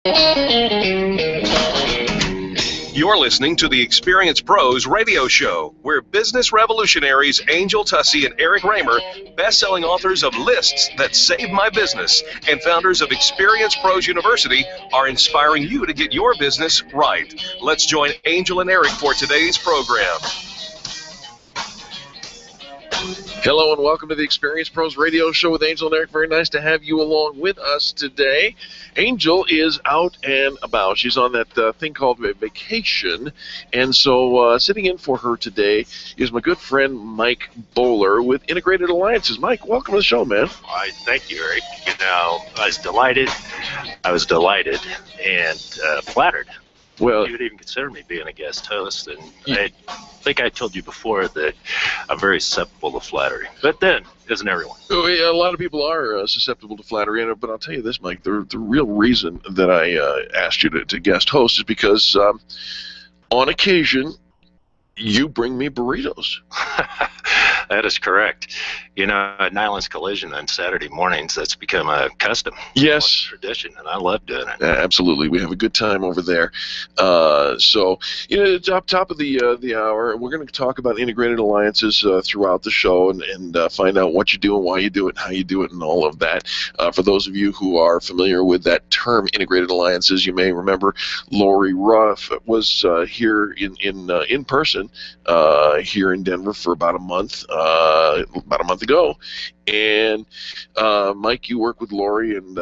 You're listening to the Experience Pros radio show, where business revolutionaries Angel Tussey and Eric Raymer, best-selling authors of Lists That Saved My Business and founders of Experience Pros University, are inspiring you to get your business right. Let's join Angel and Eric for today's program. Hello and welcome to the Experience Pros radio show with Angel and Eric. Very nice to have you along with us today. Angel is out and about. She's on that thing called vacation. And so sitting in for her today is my good friend Mike Bowler with Integrated Alliances. Mike, welcome to the show, man. Thank you, Eric. You know, I was delighted and flattered. Well, you would even consider me being a guest host, and I think I told you before that I'm very susceptible to flattery. But then, isn't everyone? A lot of people are susceptible to flattery, but I'll tell you this, Mike, the real reason that I asked you to guest host is because on occasion, you bring me burritos. That is correct. You know, at Nyland's Collision on Saturday mornings, that's become a custom. Yes. Tradition, and I love doing it. Absolutely. We have a good time over there. So, you know, top of the hour, we're going to talk about integrated alliances throughout the show and find out what you do and why you do it and how you do it and all of that. For those of you who are familiar with that term, integrated alliances, you may remember Lori Ruff was here in person here in Denver for about a month ago, and Mike, you work with Lori and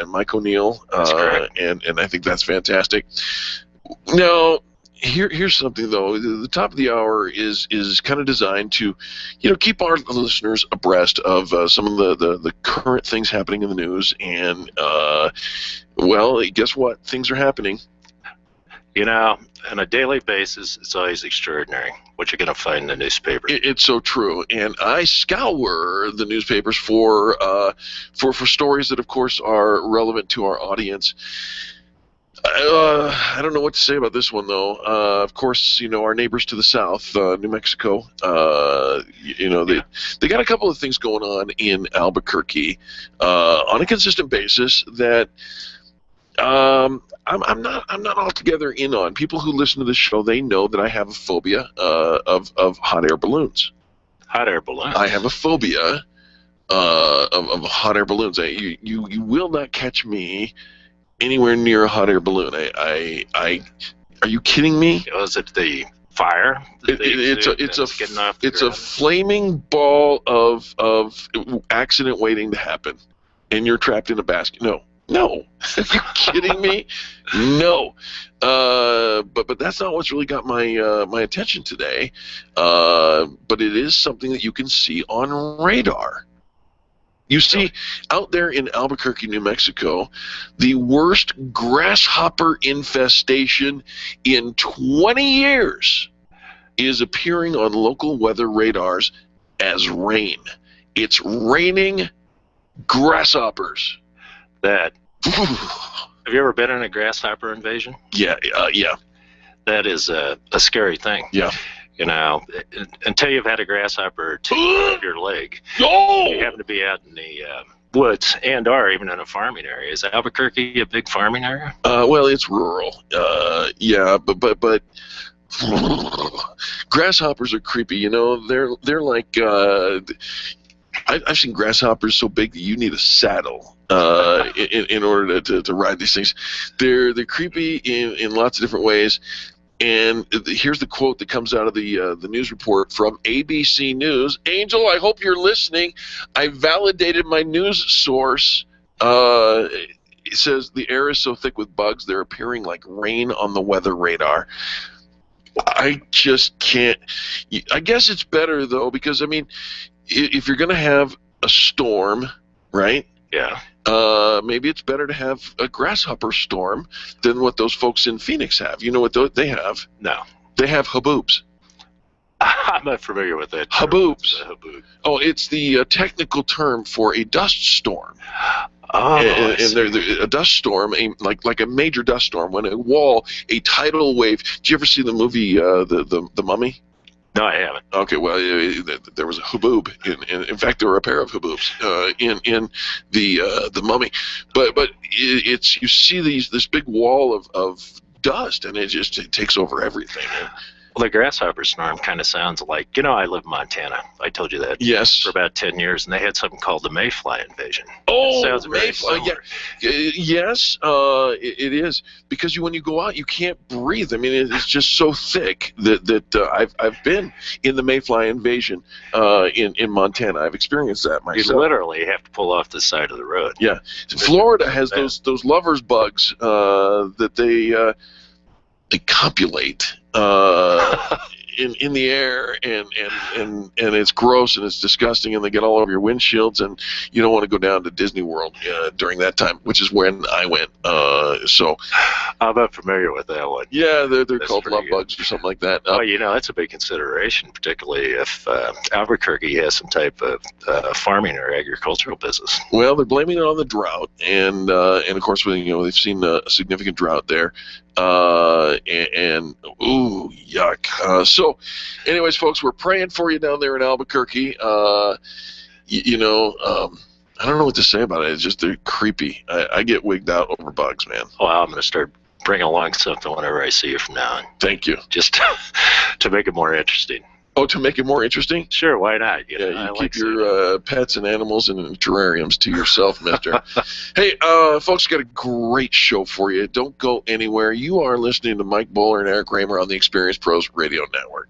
Mike O'Neill, and I think that's fantastic. Now, here's something though. The top of the hour is kind of designed to, you know, keep our listeners abreast of some of the current things happening in the news, and well, guess what? Things are happening. You know, on a daily basis, it's always extraordinary what you're going to find in the newspaper. It's so true, and I scour the newspapers for stories that, of course, are relevant to our audience. I don't know what to say about this one, though. Of course, you know, our neighbors to the south, New Mexico, you know, they got a couple of things going on in Albuquerque on a consistent basis that I'm not altogether in on. People who listen to this show, they know that I have a phobia of hot air balloons. Hot air balloons? I have a phobia of hot air balloons. You will not catch me anywhere near a hot air balloon. Are you kidding me? Was it the fire? It's a flaming ball of accident waiting to happen, and you're trapped in a basket. No. Are you kidding me? No. But that's not what's really got my attention today. But it is something that you can see on radar. You see, out there in Albuquerque, New Mexico, the worst grasshopper infestation in 20 years is appearing on local weather radars as rain. It's raining grasshoppers. Have you ever been in a grasshopper invasion? Yeah. That is a scary thing. Yeah. You know, until you've had a grasshopper to your leg. Oh! You happen to be out in the woods or even in a farming area. Is Albuquerque a big farming area? Well, it's rural. Yeah, but grasshoppers are creepy. You know, they're like I've seen grasshoppers so big that you need a saddle in order to ride these things. They're creepy in lots of different ways. And here's the quote that comes out of the news report from ABC News. Angel, I hope you're listening. I validated my news source. It says the air is so thick with bugs, they're appearing like rain on the weather radar. I just can't. I guess it's better, though, because, I mean, if you're going to have a storm, right? Yeah. Maybe it's better to have a grasshopper storm than what those folks in Phoenix have. You know what they have? No. They have haboobs. I'm not familiar with that. Haboobs. Haboobs. Oh, it's the technical term for a dust storm. Oh, and a dust storm, like a major dust storm, when a tidal wave. Did you ever see the movie The Mummy? No, I haven't. Okay, well, there was a haboob. In fact, there were a pair of haboobs in the Mummy. But it's you see this big wall of dust, and it takes over everything. Well, the grasshopper swarm kind of sounds like, I live in Montana. I told you that. Yes. For about 10 years, and they had something called the mayfly invasion. Oh, sounds mayfly. Yes, it is, because when you go out, you can't breathe. I mean, it's just so thick that I've been in the mayfly invasion in Montana. I've experienced that myself. You literally have to pull off the side of the road. Yeah, Florida has those lovers bugs that they copulate in the air, and it's gross and it's disgusting, and they get all over your windshields, and you don't want to go down to Disney World during that time, which is when I went. So I'm not familiar with that one. Yeah, they're called love bugs or something like that. Well, that's a big consideration, particularly if Albuquerque has some type of farming or agricultural business. Well, they're blaming it on the drought, and of course, they've seen a significant drought there. And ooh, yuck. So, anyways, folks, we're praying for you down there in Albuquerque. I don't know what to say about it. It's just they're creepy. I get wigged out over bugs, man. Well, I'm going to start bringing along something whenever I see you from now on. Thank you. Just to make it more interesting. Oh, to make it more interesting? Sure, why not? You keep your pets and animals in terrariums to yourself, mister. Hey, folks, got a great show for you. Don't go anywhere. You are listening to Mike Bowler and Eric Raymer on the Experience Pros Radio Network.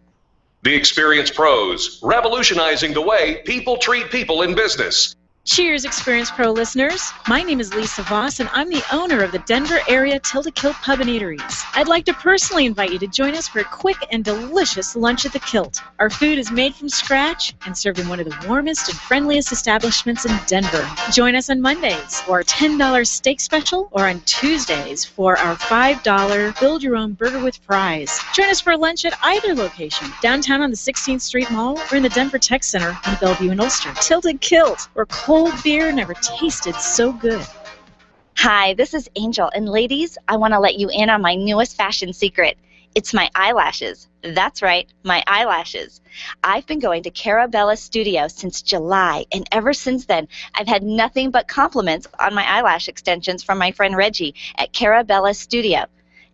The Experience Pros, revolutionizing the way people treat people in business. Cheers, Experience Pro listeners. My name is Lisa Voss, and I'm the owner of the Denver area Tilda Kilt Pub and Eateries. I'd like to personally invite you to join us for a quick and delicious lunch at the Kilt. Our food is made from scratch and served in one of the warmest and friendliest establishments in Denver. Join us on Mondays for our $10 steak special, or on Tuesdays for our $5 build-your-own burger with fries. Join us for lunch at either location, downtown on the 16th Street Mall or in the Denver Tech Center in Bellevue and Ulster. Tilda Kilt, where cold beer never tasted so good. Hi, this is Angel, and ladies, I want to let you in on my newest fashion secret. It's my eyelashes. That's right, my eyelashes. I've been going to Carabella Studio since July, and ever since then, I've had nothing but compliments on my eyelash extensions from my friend Reggie at Carabella Studio.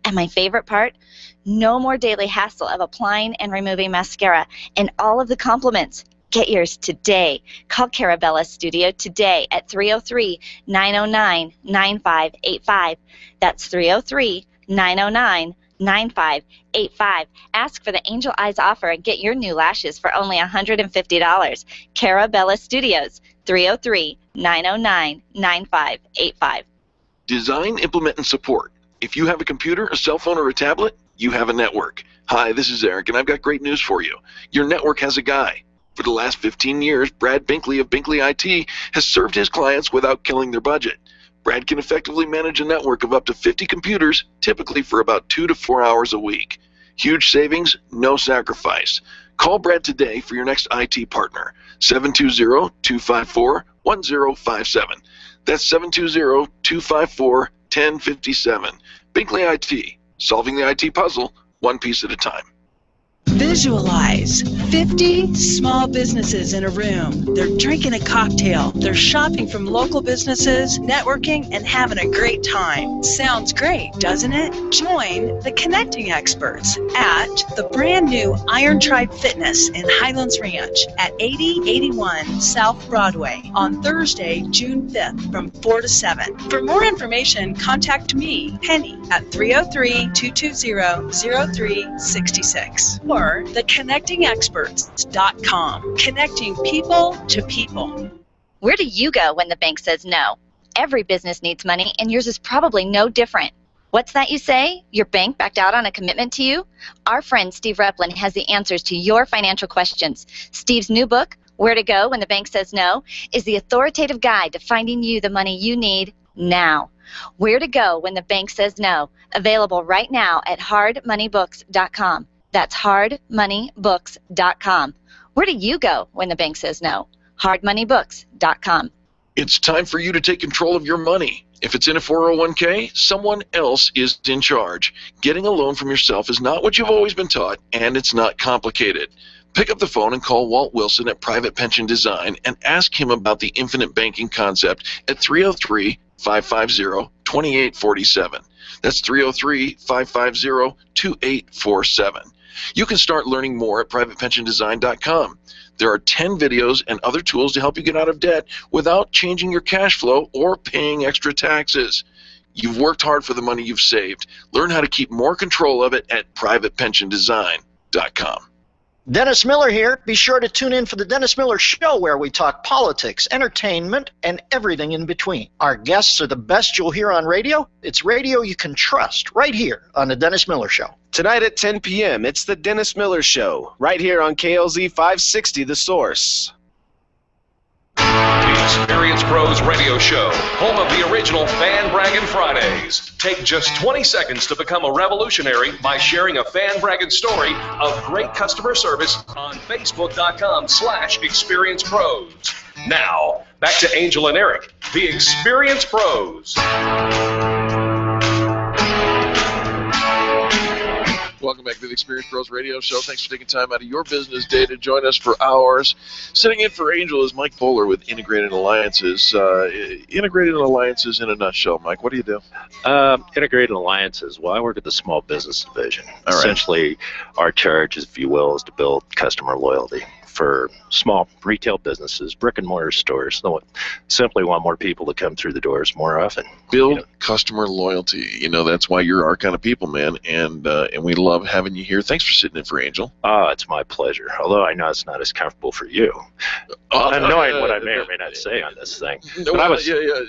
And my favorite part? No more daily hassle of applying and removing mascara, and all of the compliments. Get yours today. Call Carabella Studio today at 303-909-9585. That's 303-909-9585. Ask for the Angel Eyes offer and get your new lashes for only $150. Carabella Studios, 303-909-9585. Design, implement, and support. If you have a computer, a cell phone, or a tablet, you have a network. Hi, this is Eric, and I've got great news for you. Your network has a guy. For the last 15 years, Brad Binkley of Binkley IT has served his clients without killing their budget. Brad can effectively manage a network of up to 50 computers, typically for about 2 to 4 hours a week. Huge savings, no sacrifice. Call Brad today for your next IT partner, 720-254-1057. That's 720-254-1057. Binkley IT, solving the IT puzzle, one piece at a time. Visualize 50 small businesses in a room. They're drinking a cocktail. They're shopping from local businesses, networking, and having a great time. Sounds great, doesn't it? Join the Connecting Experts at the brand new Iron Tribe Fitness in Highlands Ranch at 8081 South Broadway on Thursday, June 5th from 4 to 7. For more information, contact me, Penny, at 303-220-0366 or theconnectingexperts.com. Connecting people to people. Where do you go when the bank says no? Every business needs money, and yours is probably no different. What's that you say? Your bank backed out on a commitment to you? Our friend Steve Replin has the answers to your financial questions. Steve's new book, Where to Go When the Bank Says No, is the authoritative guide to finding you the money you need now. Where to Go When the Bank Says No, available right now at hardmoneybooks.com. That's hardmoneybooks.com. Where do you go when the bank says no? hardmoneybooks.com. It's time for you to take control of your money. If it's in a 401k, someone else is in charge. Getting a loan from yourself is not what you've always been taught, and it's not complicated. Pick up the phone and call Walt Wilson at Private Pension Design and ask him about the infinite banking concept at 303-550-2847. That's 303-550-2847. You can start learning more at privatepensiondesign.com. There are 10 videos and other tools to help you get out of debt without changing your cash flow or paying extra taxes. You've worked hard for the money you've saved. Learn how to keep more control of it at privatepensiondesign.com. Dennis Miller here. Be sure to tune in for the Dennis Miller Show, where we talk politics, entertainment, and everything in between. Our guests are the best you'll hear on radio. It's radio you can trust right here on the Dennis Miller Show. Tonight at 10 p.m., it's the Dennis Miller Show, right here on KLZ 560, The Source. The Experience Pros Radio Show, home of the original Fan Braggin' Fridays. Take just 20 seconds to become a revolutionary by sharing a fan bragging story of great customer service on Facebook.com/Experience Pros. Now, back to Angel and Eric, the Experience Pros. Welcome back to the Experience Pros Radio Show. Thanks for taking time out of your business day to join us for ours. Sitting in for Angel is Mike Bowler with Integrated Alliances. Integrated Alliances in a nutshell, Mike, what do you do? Integrated Alliances, well, I work at the Small Business Division. All right. Essentially, our charge, if you will, is to build customer loyalty for small retail businesses, brick-and-mortar stores. They simply want more people to come through the doors more often. Build customer loyalty. That's why you're our kind of people, man, and we love having you here. Thanks for sitting in for Angel. It's my pleasure, although I know it's not as comfortable for you. Knowing what I may or may not say on this thing.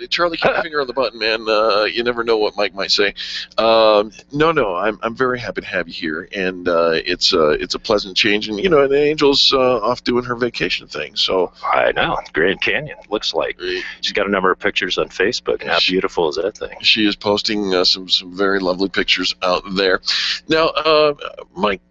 Charlie, keep your finger on the button, man. You never know what Mike might say. I'm very happy to have you here, and it's a pleasant change. And and Angel's off doing her vacation thing, so I know Grand Canyon looks like. She's got a number of pictures on Facebook. And how beautiful is that thing? She is posting some very lovely pictures out there. Now, Mike,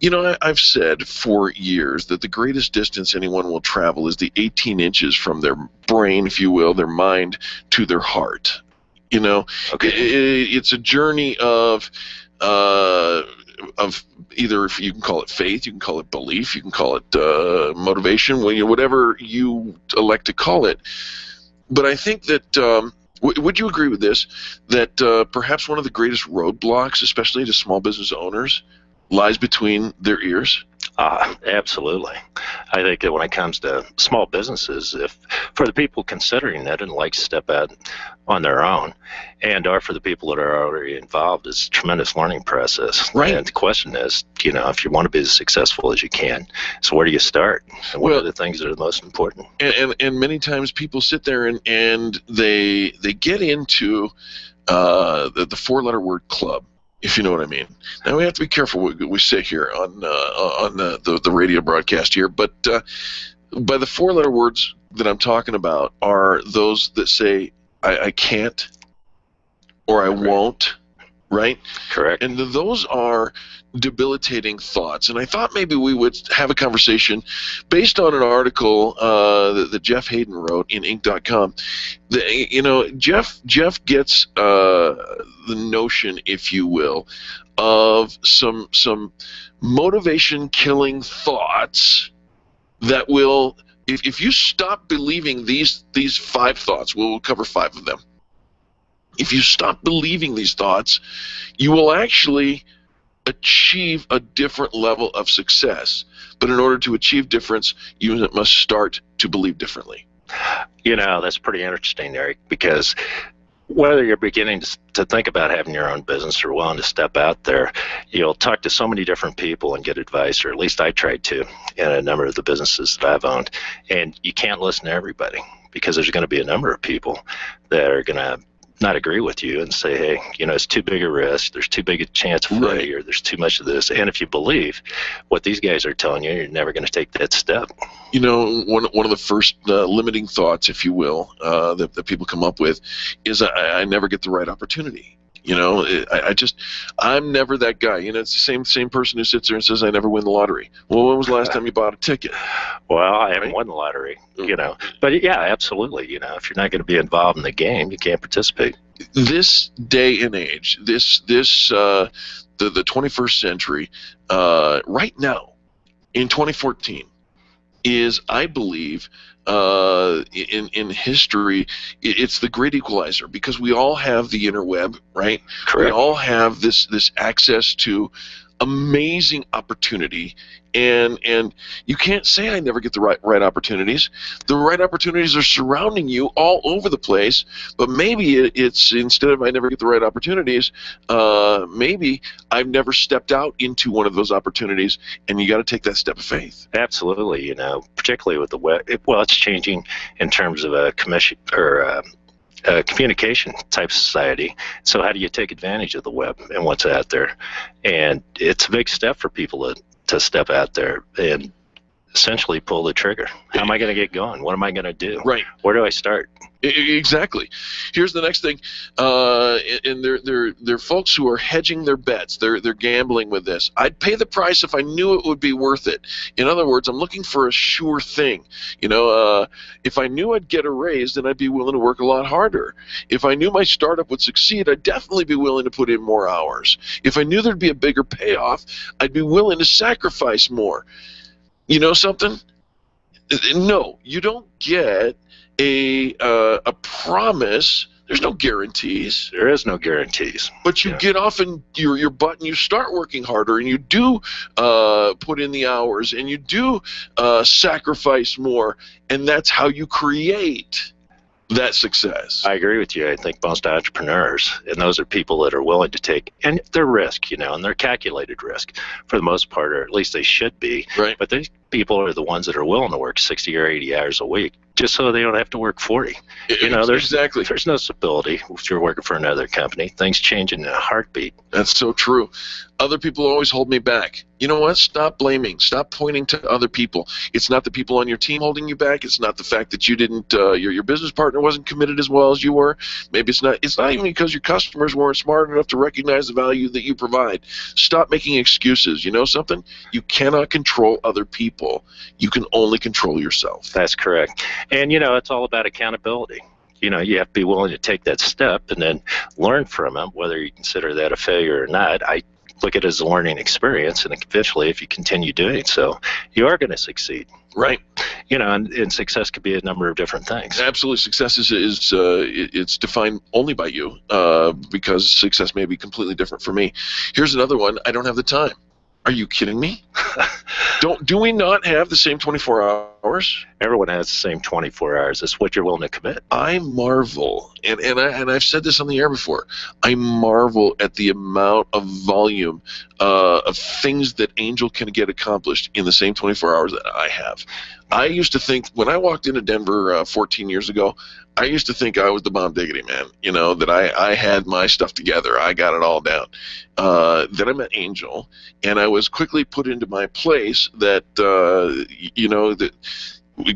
I've said for years that the greatest distance anyone will travel is the 18 inches from their brain, if you will, their mind, to their heart. It's a journey of either, if you can call it faith, you can call it belief, you can call it motivation, whatever you elect to call it. But I think that, would you agree with this, that perhaps one of the greatest roadblocks, especially to small business owners, lies between their ears? Absolutely. I think that when it comes to small businesses, if for the people considering that and like to step out on their own, and or for the people that are already involved, it's a tremendous learning process. Right. And the question is, if you want to be as successful as you can, so where do you start? And what are the things that are the most important? And many times people sit there and they get into the four-letter word club, if you know what I mean. Now, we have to be careful what we say here on the radio broadcast here, but by the four-letter words that I'm talking about are those that say, I can't, or I won't, right? Correct. And those are debilitating thoughts. And I thought maybe we would have a conversation based on an article that Jeff Hayden wrote in Inc.com. Jeff gets the notion, if you will, of some motivation-killing thoughts that will, if you stop believing these 5 thoughts, we'll cover 5 of them. If you stop believing these thoughts, you will actually achieve a different level of success. But in order to achieve difference, you must start to believe differently. That's pretty interesting, Eric, because whether you're beginning to think about having your own business or willing to step out there, you'll talk to so many different people and get advice, or at least I tried to in a number of the businesses that I've owned. And you can't listen to everybody, because there's going to be a number of people that are going to not agree with you and say, hey, it's too big a risk, there's too big a chance of failure, there's too much of this. And if you believe what these guys are telling you, you're never going to take that step. One of the first limiting thoughts, if you will, that people come up with is I never get the right opportunity. I'm never that guy. It's the same person who sits there and says, I never win the lottery. Well, when was the last time you bought a ticket? Well, I haven't won the lottery, But yeah, absolutely. If you're not going to be involved in the game, you can't participate. This day and age, the 21st century, right now, in 2014 is, I believe, in history, it's the great equalizer, because we all have the interweb, right? Correct. We all have this access to amazing opportunity, and you can't say I never get the right opportunities. The right opportunities are surrounding you all over the place, but maybe it's instead of I never get the right opportunities, maybe I've never stepped out into one of those opportunities, and you got to take that step of faith. Absolutely, particularly with the web. It's changing in terms of a commission or a communication type society. So how do you take advantage of the web and what's out there? And it's a big step for people to step out there and essentially pull the trigger. How am I going to get going? What am I going to do? Right. Where do I start? Exactly. Here's the next thing, and they're folks who are hedging their bets. They're gambling with this. I'd pay the price if I knew it would be worth it. In other words, I'm looking for a sure thing. If I knew I'd get a raise, then I'd be willing to work a lot harder. If I knew my startup would succeed, I'd definitely be willing to put in more hours. If I knew there'd be a bigger payoff, I'd be willing to sacrifice more. You know something? No, you don't get a promise. There's no guarantees. There is no guarantees. But you get off in your butt and you start working harder, and you do put in the hours, and you do sacrifice more, and that's how you create that success. I agree with you. I think most entrepreneurs, and those are people that are willing to take and their risk, and their calculated risk for the most part, or at least they should be. Right. But these people are the ones that are willing to work 60 or 80 hours a week just so they don't have to work 40. Exactly. There's no stability if you're working for another company. Things change in a heartbeat. That's so true. Other people always hold me back. You know what? Stop blaming. Stop pointing to other people. It's not the people on your team holding you back. It's not the fact that you didn't, your business partner wasn't committed as well as you were. Maybe it's not even because your customers weren't smart enough to recognize the value that you provide. Stop making excuses. You know something? You cannot control other people. You can only control yourself. That's correct. And, it's all about accountability. You have to be willing to take that step and then learn from it, whether you consider that a failure or not. I look at it as a learning experience, and eventually, if you continue doing so, you are going to succeed. Right. And success could be a number of different things. Absolutely. Success is it's defined only by you, because success may be completely different for me. Here's another one. I don't have the time. Are you kidding me? Do we not have the same 24 hours? Everyone has the same 24 hours. It's what you're willing to commit. I marvel, and I've said this on the air before, I marvel at the amount of volume of things that Angel can get accomplished in the same 24 hours that I have. I used to think, when I walked into Denver 14 years ago, I used to think I was the bomb diggity man, that I had my stuff together. I got it all down. Then I met Angel, and I was quickly put into my place that, that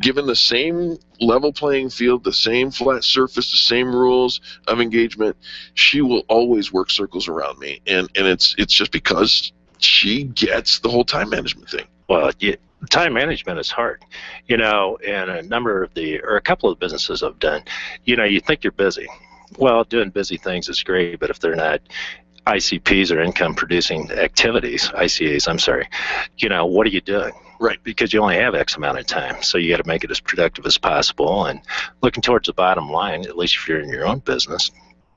given the same level playing field, the same flat surface, the same rules of engagement, she will always work circles around me. And it's just because she gets the whole time management thing. Well, time management is hard, and a couple of businesses I've done, you think you're busy. Well, doing busy things is great, but if they're not ICPs or income producing activities, ICAs, I'm sorry, what are you doing? Right. Because you only have X amount of time, so you got to make it as productive as possible, and looking towards the bottom line, at least if you're in your own business,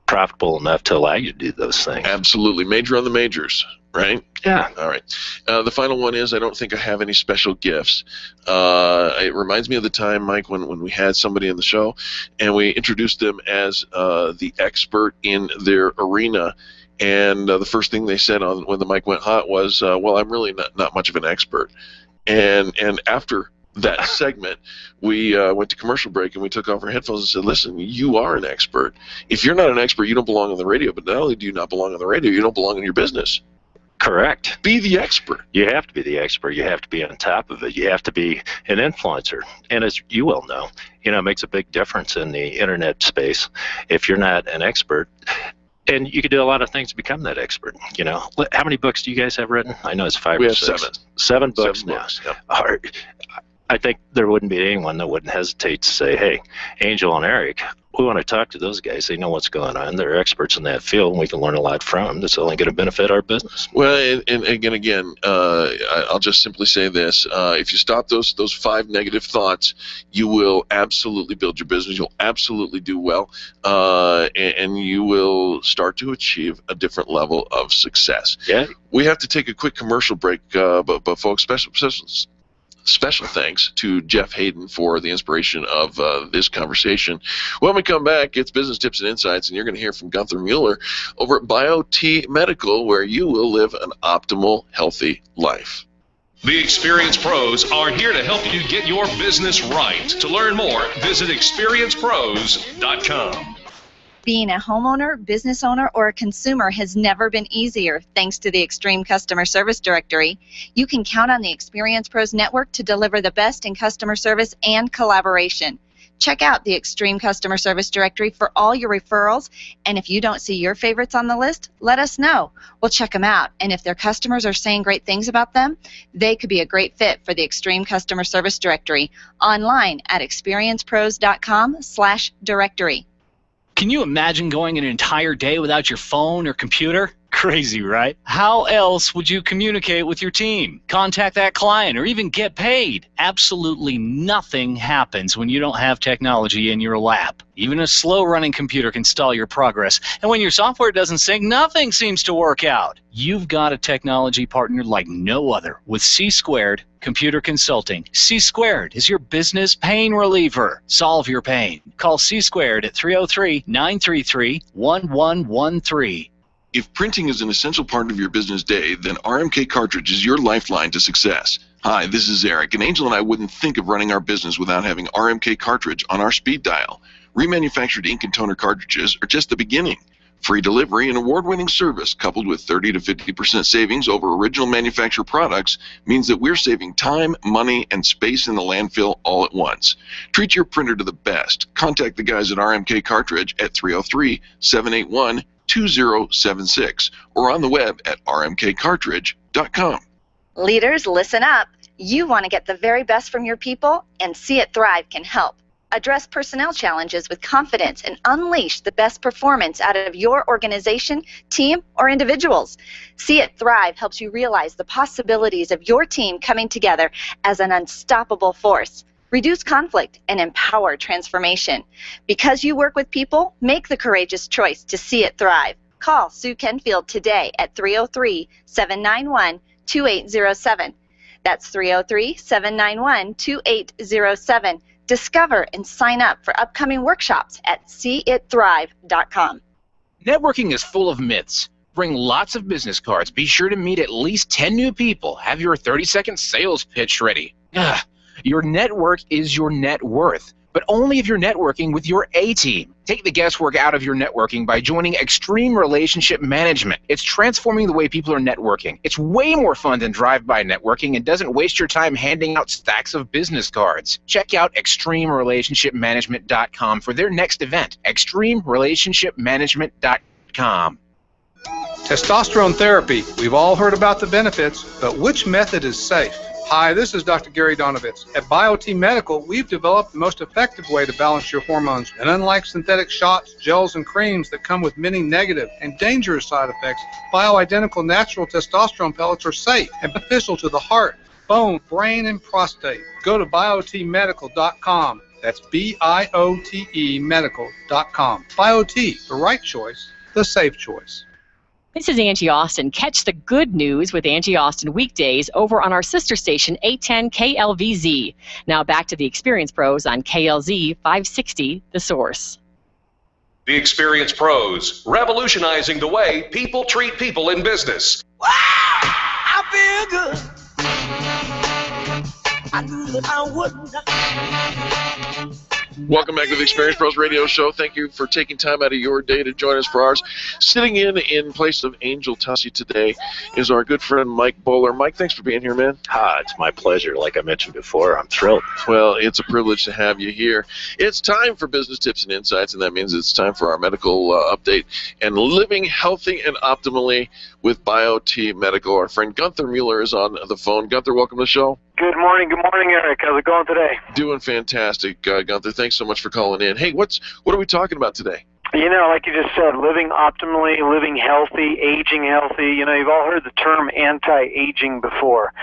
profitable enough to allow you to do those things. Absolutely. Major on the majors, right? Yeah. All right. The final one is, I don't think I have any special gifts. It reminds me of the time, Mike, when we had somebody in the show, and we introduced them as the expert in their arena. And the first thing they said when the mic went hot was, well, I'm really not much of an expert. And after that segment, we went to commercial break, and we took off our headphones and said, listen, you are an expert. If you're not an expert, you don't belong on the radio. But not only do you not belong on the radio, you don't belong in your business. Correct. Be the expert. You have to be the expert. You have to be on top of it. You have to be an influencer. And as you well know, it makes a big difference in the internet space. If you're not an expert, and you can do a lot of things to become that expert. How many books do you guys have written? I know it's 5 or 6. We have 7. 7 books 7 now. Books, yeah. I think there wouldn't be anyone that wouldn't hesitate to say, hey, Angel and Eric, we want to talk to those guys. They know what's going on. They're experts in that field, and we can learn a lot from them. That's only going to benefit our business. Well, and again, I'll just simply say this. If you stop those 5 negative thoughts, you will absolutely build your business. You'll absolutely do well, and you will start to achieve a different level of success. Yeah. We have to take a quick commercial break, but folks, special thanks to Jeff Hayden for the inspiration of this conversation. When we come back, it's Business Tips and Insights, and you're going to hear from Gunther Mueller over at BioT Medical, where you will live an optimal, healthy life. The Experience Pros are here to help you get your business right. To learn more, visit experiencepros.com. Being a homeowner, business owner, or a consumer has never been easier thanks to the Extreme Customer Service Directory. You can count on the Experience Pros Network to deliver the best in customer service and collaboration. Check out the Extreme Customer Service Directory for all your referrals, and if you don't see your favorites on the list, let us know. We'll check them out, and if their customers are saying great things about them, they could be a great fit for the Extreme Customer Service Directory online at experiencepros.com/directory. Can you imagine going an entire day without your phone or computer? Crazy, right? How else would you communicate with your team, contact that client, or even get paid? Absolutely nothing happens when you don't have technology in your lap. Even a slow-running computer can stall your progress, and when your software doesn't sync, nothing seems to work out. You've got a technology partner like no other with C-Squared Computer Consulting. C-Squared is your business pain reliever. Solve your pain. Call C-Squared at 303-933-1113. If printing is an essential part of your business day, then RMK Cartridge is your lifeline to success. Hi, this is Eric, and Angel and I wouldn't think of running our business without having RMK Cartridge on our speed dial. Remanufactured ink and toner cartridges are just the beginning. Free delivery and award-winning service coupled with 30 to 50% savings over original manufacturer products means that we're saving time, money, and space in the landfill all at once. Treat your printer to the best. Contact the guys at RMK Cartridge at 303-781-2076 or on the web at rmkcartridge.com. Leaders, listen up. You want to get the very best from your people, and See It Thrive can help. Address personnel challenges with confidence and unleash the best performance out of your organization, team, or individuals. See It Thrive helps you realize the possibilities of your team coming together as an unstoppable force. Reduce conflict and empower transformation. Because you work with people, make the courageous choice to See It Thrive. Call Sue Kenfield today at 303-791-2807. That's 303-791-2807. Discover and sign up for upcoming workshops at seeitthrive.com. Networking is full of myths. Bring lots of business cards. Be sure to meet at least 10 new people. Have your 30-second sales pitch ready. Your network is your net worth, but only if you're networking with your A-team. Take the guesswork out of your networking by joining Extreme Relationship Management. It's transforming the way people are networking. It's way more fun than drive-by networking and doesn't waste your time handing out stacks of business cards. Check out extremerelationshipmanagement.com for their next event. extremerelationshipmanagement.com. Testosterone therapy. We've all heard about the benefits, but which method is safe? Hi, this is Dr. Gary Donovitz. At BioT Medical, we've developed the most effective way to balance your hormones. And unlike synthetic shots, gels, and creams that come with many negative and dangerous side effects, bioidentical natural testosterone pellets are safe and beneficial to the heart, bone, brain, and prostate. Go to biotmedical.com. That's BIOTE medical.com. BioT, the right choice, the safe choice. This is Angie Austin. Catch the good news with Angie Austin weekdays over on our sister station, 810 KLVZ. Now back to the Experience Pros on KLZ 560, The Source. The Experience Pros, revolutionizing the way people treat people in business. Wow, I feel good. I knew that I wouldn't. Welcome back to the Experience Pros Radio Show. Thank you for taking time out of your day to join us for ours. Sitting in place of Angel Tussey today is our good friend Mike Bowler. Mike, thanks for being here, man. It's my pleasure. Like I mentioned before, I'm thrilled. Well, it's a privilege to have you here. It's time for Business Tips and Insights, and that means it's time for our medical update and living healthy and optimally with BioT Medical. Our friend Gunther Mueller is on the phone. Gunther, welcome to the show. Good morning, Eric. How's it going today? Doing fantastic, Gunther. Thanks so much for calling in. Hey, what are we talking about today? You know, like you just said, living optimally, living healthy, aging healthy. You know, you've all heard the term anti-aging before,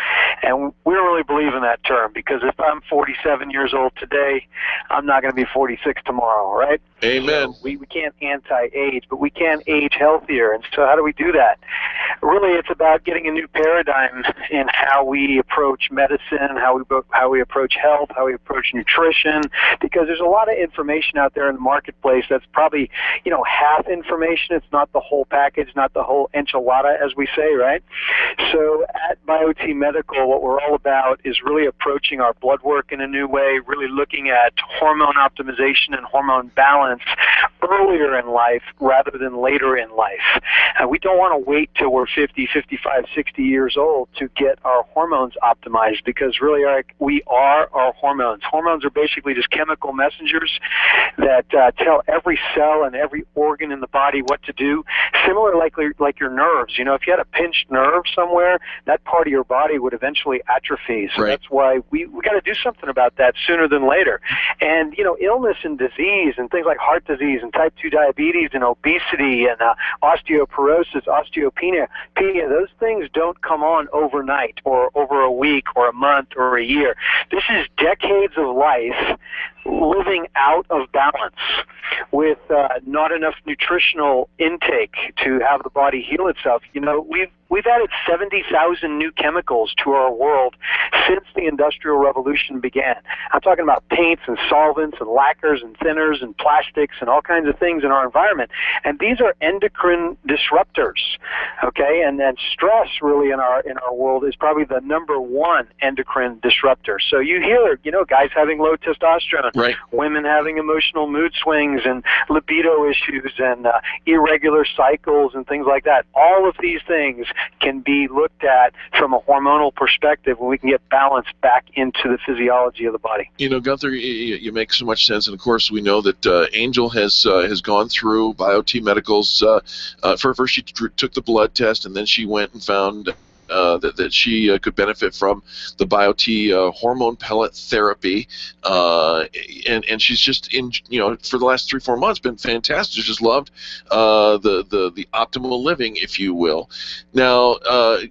and we don't really believe in that term because if I'm 47 years old today, I'm not going to be 46 tomorrow, right? Amen. So we can't anti-age, but we can age healthier. And so how do we do that? Really, it's about getting a new paradigm in how we approach medicine, how we approach health, how we approach nutrition, because there's a lot of information out there in the marketplace that's probably, you know, half information. It's not the whole package, not the whole enchilada, as we say, right? So at BioT Medical, what we're all about is really approaching our blood work in a new way, really looking at hormone optimization and hormone balance earlier in life rather than later in life. We don't want to wait till we're 50, 55, 60 years old to get our hormones optimized because really, we are our hormones. Hormones are basically just chemical messengers that tell every cell and every organ in the body what to do. Similar like your nerves. You know, if you had a pinched nerve somewhere, that part of your body would eventually atrophy. So that's why we got to do something about that sooner than later. And, you know, illness and disease and things like heart disease and type 2 diabetes and obesity and osteoporosis, osteopenia, those things don't come on overnight or over a week or a month or a year. This is decades of life living out of balance with not enough nutritional intake to have the body heal itself. You know, we've added 70,000 new chemicals to our world since the Industrial Revolution began. I'm talking about paints and solvents and lacquers and thinners and plastics and all kinds of things in our environment. And these are endocrine disruptors, okay? And stress really in our world is probably the number one endocrine disruptor. So you hear, you know, guys having low testosterone, women having emotional mood swings and libido issues and irregular cycles and things like that. All of these things can be looked at from a hormonal perspective when we can get balance back into the physiology of the body. You know, Gunther, you make so much sense, and of course we know that Angel has gone through BioT Medical's. First she took the blood test, and then she went and found that she could benefit from the BioT hormone pellet therapy, and she's just for the last 3-4 months been fantastic. She's just loved the optimal living, if you will. Now,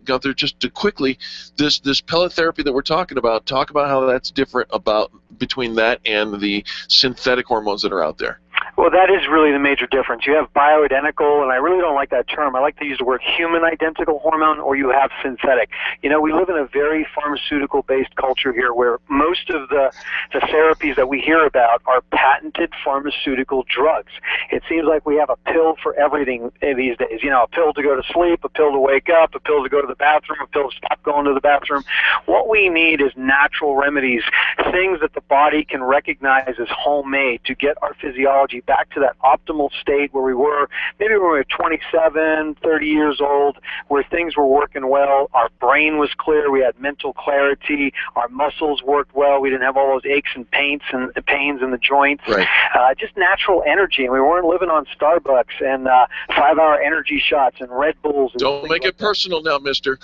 Gunther, just to quickly, this pellet therapy that we're talking about, talk about how that's different between that and the synthetic hormones that are out there. Well, that is really the major difference. You have bioidentical, and I really don't like that term. I like to use the word human identical hormone, or you have synthetic. You know, we live in a very pharmaceutical-based culture here where most of the therapies that we hear about are patented pharmaceutical drugs. It seems like we have a pill for everything these days. You know, a pill to go to sleep, a pill to wake up, a pill to go to the bathroom, a pill to stop going to the bathroom. What we need is natural remedies, things that the body can recognize as homemade to get our physiology back to that optimal state where we were maybe when we were 27, 30 years old, where things were working well, our brain was clear, we had mental clarity, our muscles worked well, we didn't have all those aches and pains in the joints, just natural energy, and we weren't living on Starbucks and 5-hour energy shots and Red Bulls. And don't make it personal now, mister.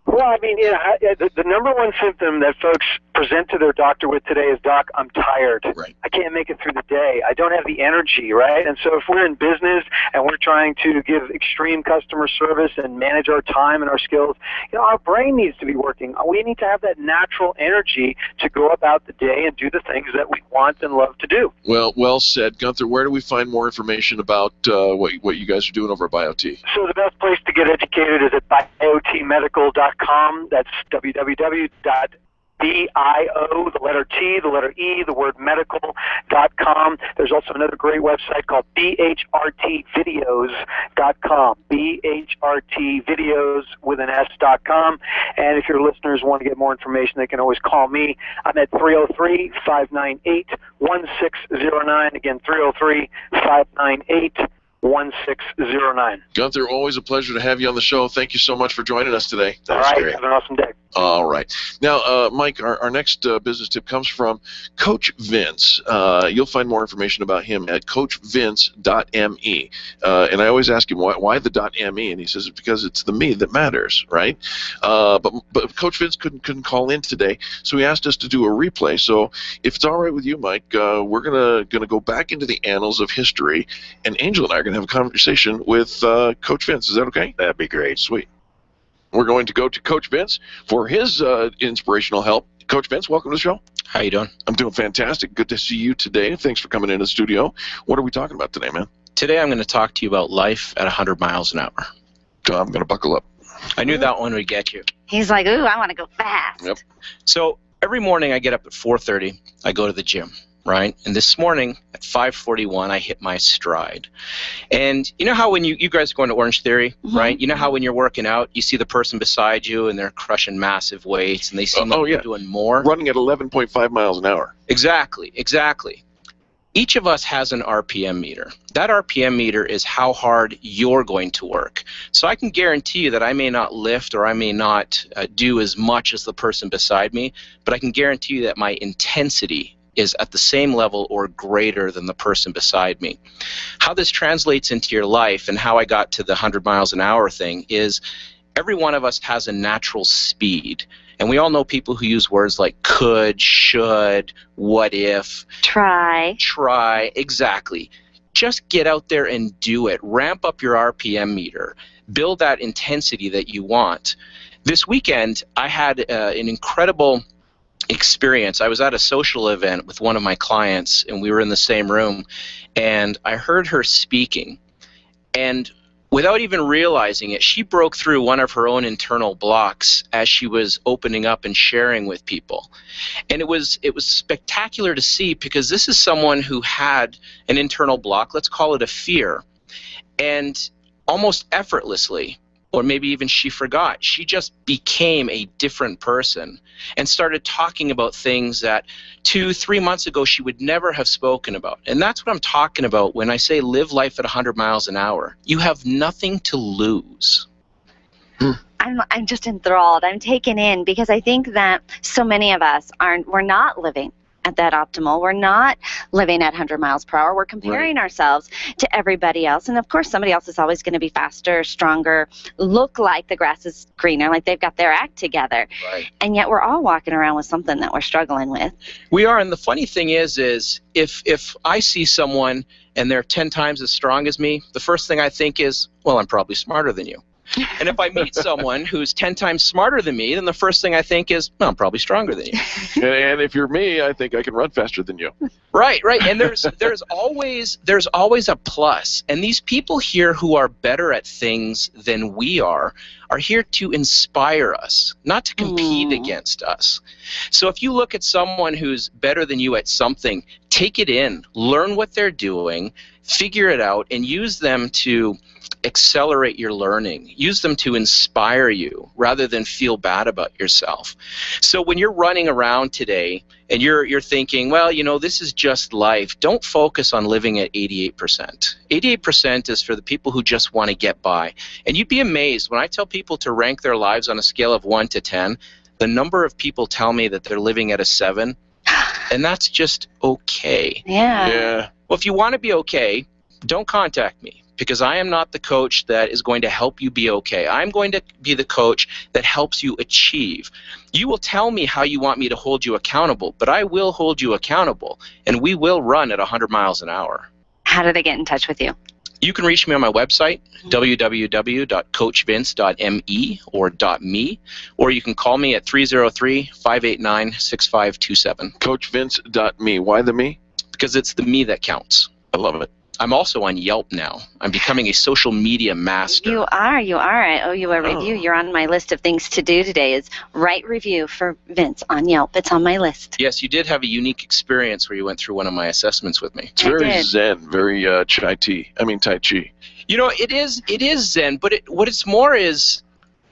Well, I mean, the number one symptom that folks present to their doctor with today is, Doc, I'm tired. I can't make it through the day. I don't have the energy, right? And so if we're in business and we're trying to give extreme customer service and manage our time and our skills, you know, our brain needs to be working. We need to have that natural energy to go about the day and do the things that we want and love to do. Well said. Gunther, where do we find more information about what you guys are doing over at BioT? So the best place to get educated is at biotmedical.com. That's www.bio, the letter T, the letter E, the word medical.com. There's also another great website called bhrtvideos.com, bhrtvideos with an S.com. And if your listeners want to get more information, they can always call me. I'm at 303-598-1609. Again, 303-598-1609. 1609. Gunther, always a pleasure to have you on the show. Thank you so much for joining us today. All right, have an awesome day. All right. Now, Mike, our next business tip comes from Coach Vince. You'll find more information about him at coachvince.me. And I always ask him, why the .me? And he says it's because it's the me that matters, right? But Coach Vince couldn't call in today, so he asked us to do a replay. So if it's all right with you, Mike, we're gonna go back into the annals of history, and Angel and I are going to have a conversation with Coach Vince. Is that okay? That'd be great. Sweet. We're going to go to Coach Vince for his inspirational help. Coach Vince, welcome to the show. How you doing? I'm doing fantastic. Good to see you today. Thanks for coming into the studio. What are we talking about today, man? Today I'm going to talk to you about life at 100 miles an hour. I'm going to buckle up. I knew that one would get you. He's like, ooh, I want to go fast. Yep. So every morning I get up at 4:30. I go to the gym, right? And this morning at 5:41 I hit my stride. And you know how when you guys are going to Orange Theory, right? You know how when you're working out, you see the person beside you and they're crushing massive weights and they seem like they're doing more? Running at 11.5 miles an hour. Exactly. Each of us has an RPM meter. That RPM meter is how hard you're going to work. So I can guarantee you that I may not lift or I may not do as much as the person beside me, but I can guarantee you that my intensity is at the same level or greater than the person beside me. How this translates into your life and how I got to the 100 miles an hour thing is every one of us has a natural speed. And we all know people who use words like could, should, what if. Try. Exactly. Just get out there and do it. Ramp up your RPM meter. Build that intensity that you want. This weekend, I had an incredible experience. I was at a social event with one of my clients, and we were in the same room, and I heard her speaking. And without even realizing it, she broke through one of her own internal blocks as she was opening up and sharing with people. And it was spectacular to see because this is someone who had an internal block, let's call it a fear, and almost effortlessly, or maybe even she forgot, she just became a different person and started talking about things that 2-3 months ago she would never have spoken about. And that's what I'm talking about when I say live life at 100 miles an hour. You have nothing to lose. I'm just enthralled. I'm taken in because I think that so many of us we're not living at that optimal. We're not living at 100 miles per hour. We're comparing ourselves to everybody else. And of course, somebody else is always going to be faster, stronger, look like the grass is greener, like they've got their act together. Right. And yet we're all walking around with something that we're struggling with. We are. And the funny thing is if I see someone and they're 10 times as strong as me, the first thing I think is, well, I'm probably smarter than you. And if I meet someone who's 10 times smarter than me, then the first thing I think is, well, I'm probably stronger than you. And if you're me, I think I can run faster than you. Right. And there's always a plus. And these people here who are better at things than we are here to inspire us, not to compete against us. So if you look at someone who's better than you at something, take it in, learn what they're doing, figure it out, and use them to accelerate your learning. Use them to inspire you rather than feel bad about yourself. So when you're running around today and you're thinking, well, this is just life, don't focus on living at 88%. 88% is for the people who just want to get by. And you'd be amazed when I tell people to rank their lives on a scale of 1 to 10, the number of people tell me that they're living at a 7, and that's just okay. Yeah. Well, if you want to be okay, don't contact me, because I am not the coach that is going to help you be okay. I'm going to be the coach that helps you achieve. You will tell me how you want me to hold you accountable, but I will hold you accountable, and we will run at 100 miles an hour. How do they get in touch with you? You can reach me on my website, www.coachvince.me or .me, or you can call me at 303-589-6527. Coachvince.me. Why the me? Because it's the me that counts. I love it. I'm also on Yelp now. I'm becoming a social media master. You are. I owe you a review. You're on my list of things to do today is write review for Vince on Yelp. It's on my list. Yes, you did have a unique experience where you went through one of my assessments with me. It's very zen, very Tai Chi. It is zen, but what it's more is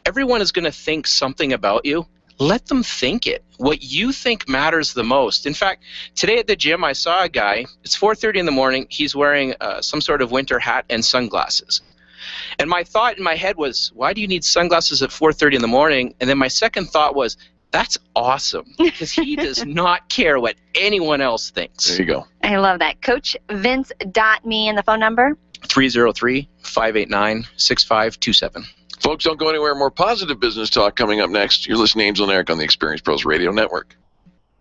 everyone is going to think something about you. Let them think it. What you think matters the most. In fact, today at the gym, I saw a guy. It's 4:30 in the morning. He's wearing some sort of winter hat and sunglasses. And my thought in my head was, why do you need sunglasses at 4:30 in the morning? And then my second thought was, that's awesome, because he does not care what anyone else thinks. There you go. I love that. Coach Vince.me and the phone number? 303-589-6527. Folks, don't go anywhere. More positive business talk coming up next. You're listening to Angel and Eric on the Experience Pros Radio Network.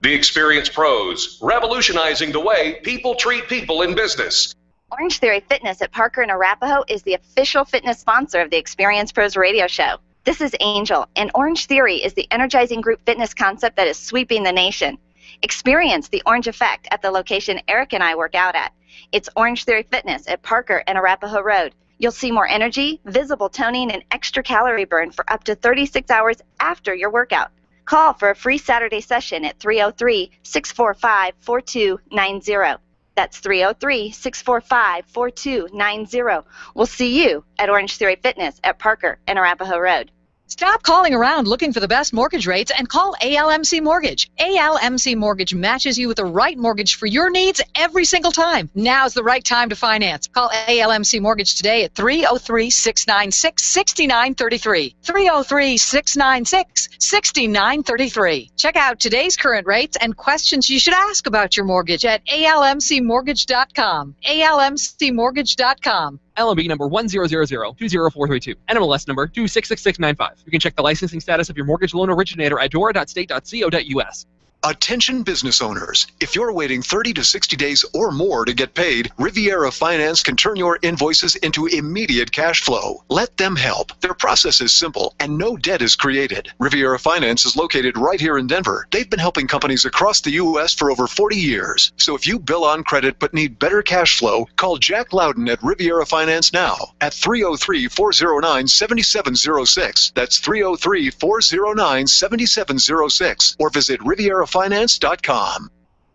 The Experience Pros, revolutionizing the way people treat people in business. Orange Theory Fitness at Parker and Arapahoe is the official fitness sponsor of the Experience Pros radio show. This is Angel, and Orange Theory is the energizing group fitness concept that is sweeping the nation. Experience the Orange Effect at the location Eric and I work out at. It's Orange Theory Fitness at Parker and Arapahoe Road. You'll see more energy, visible toning, and extra calorie burn for up to 36 hours after your workout. Call for a free Saturday session at 303-645-4290. That's 303-645-4290. We'll see you at Orange Theory Fitness at Parker and Arapahoe Road. Stop calling around looking for the best mortgage rates and call ALMC Mortgage. ALMC Mortgage matches you with the right mortgage for your needs every single time. Now's the right time to finance. Call ALMC Mortgage today at 303-696-6933. 303-696-6933. Check out today's current rates and questions you should ask about your mortgage at almcmortgage.com. almcmortgage.com. LMB number 100020432. NMLS number 266695. You can check the licensing status of your mortgage loan originator at dora.state.co.us. Attention business owners. If you're waiting 30 to 60 days or more to get paid, Riviera Finance can turn your invoices into immediate cash flow. Let them help. Their process is simple and no debt is created. Riviera Finance is located right here in Denver. They've been helping companies across the U.S. for over 40 years. So if you bill on credit but need better cash flow, call Jack Loudon at Riviera Finance now at 303-409-7706. That's 303-409-7706. Or visit RivieraFinance.com.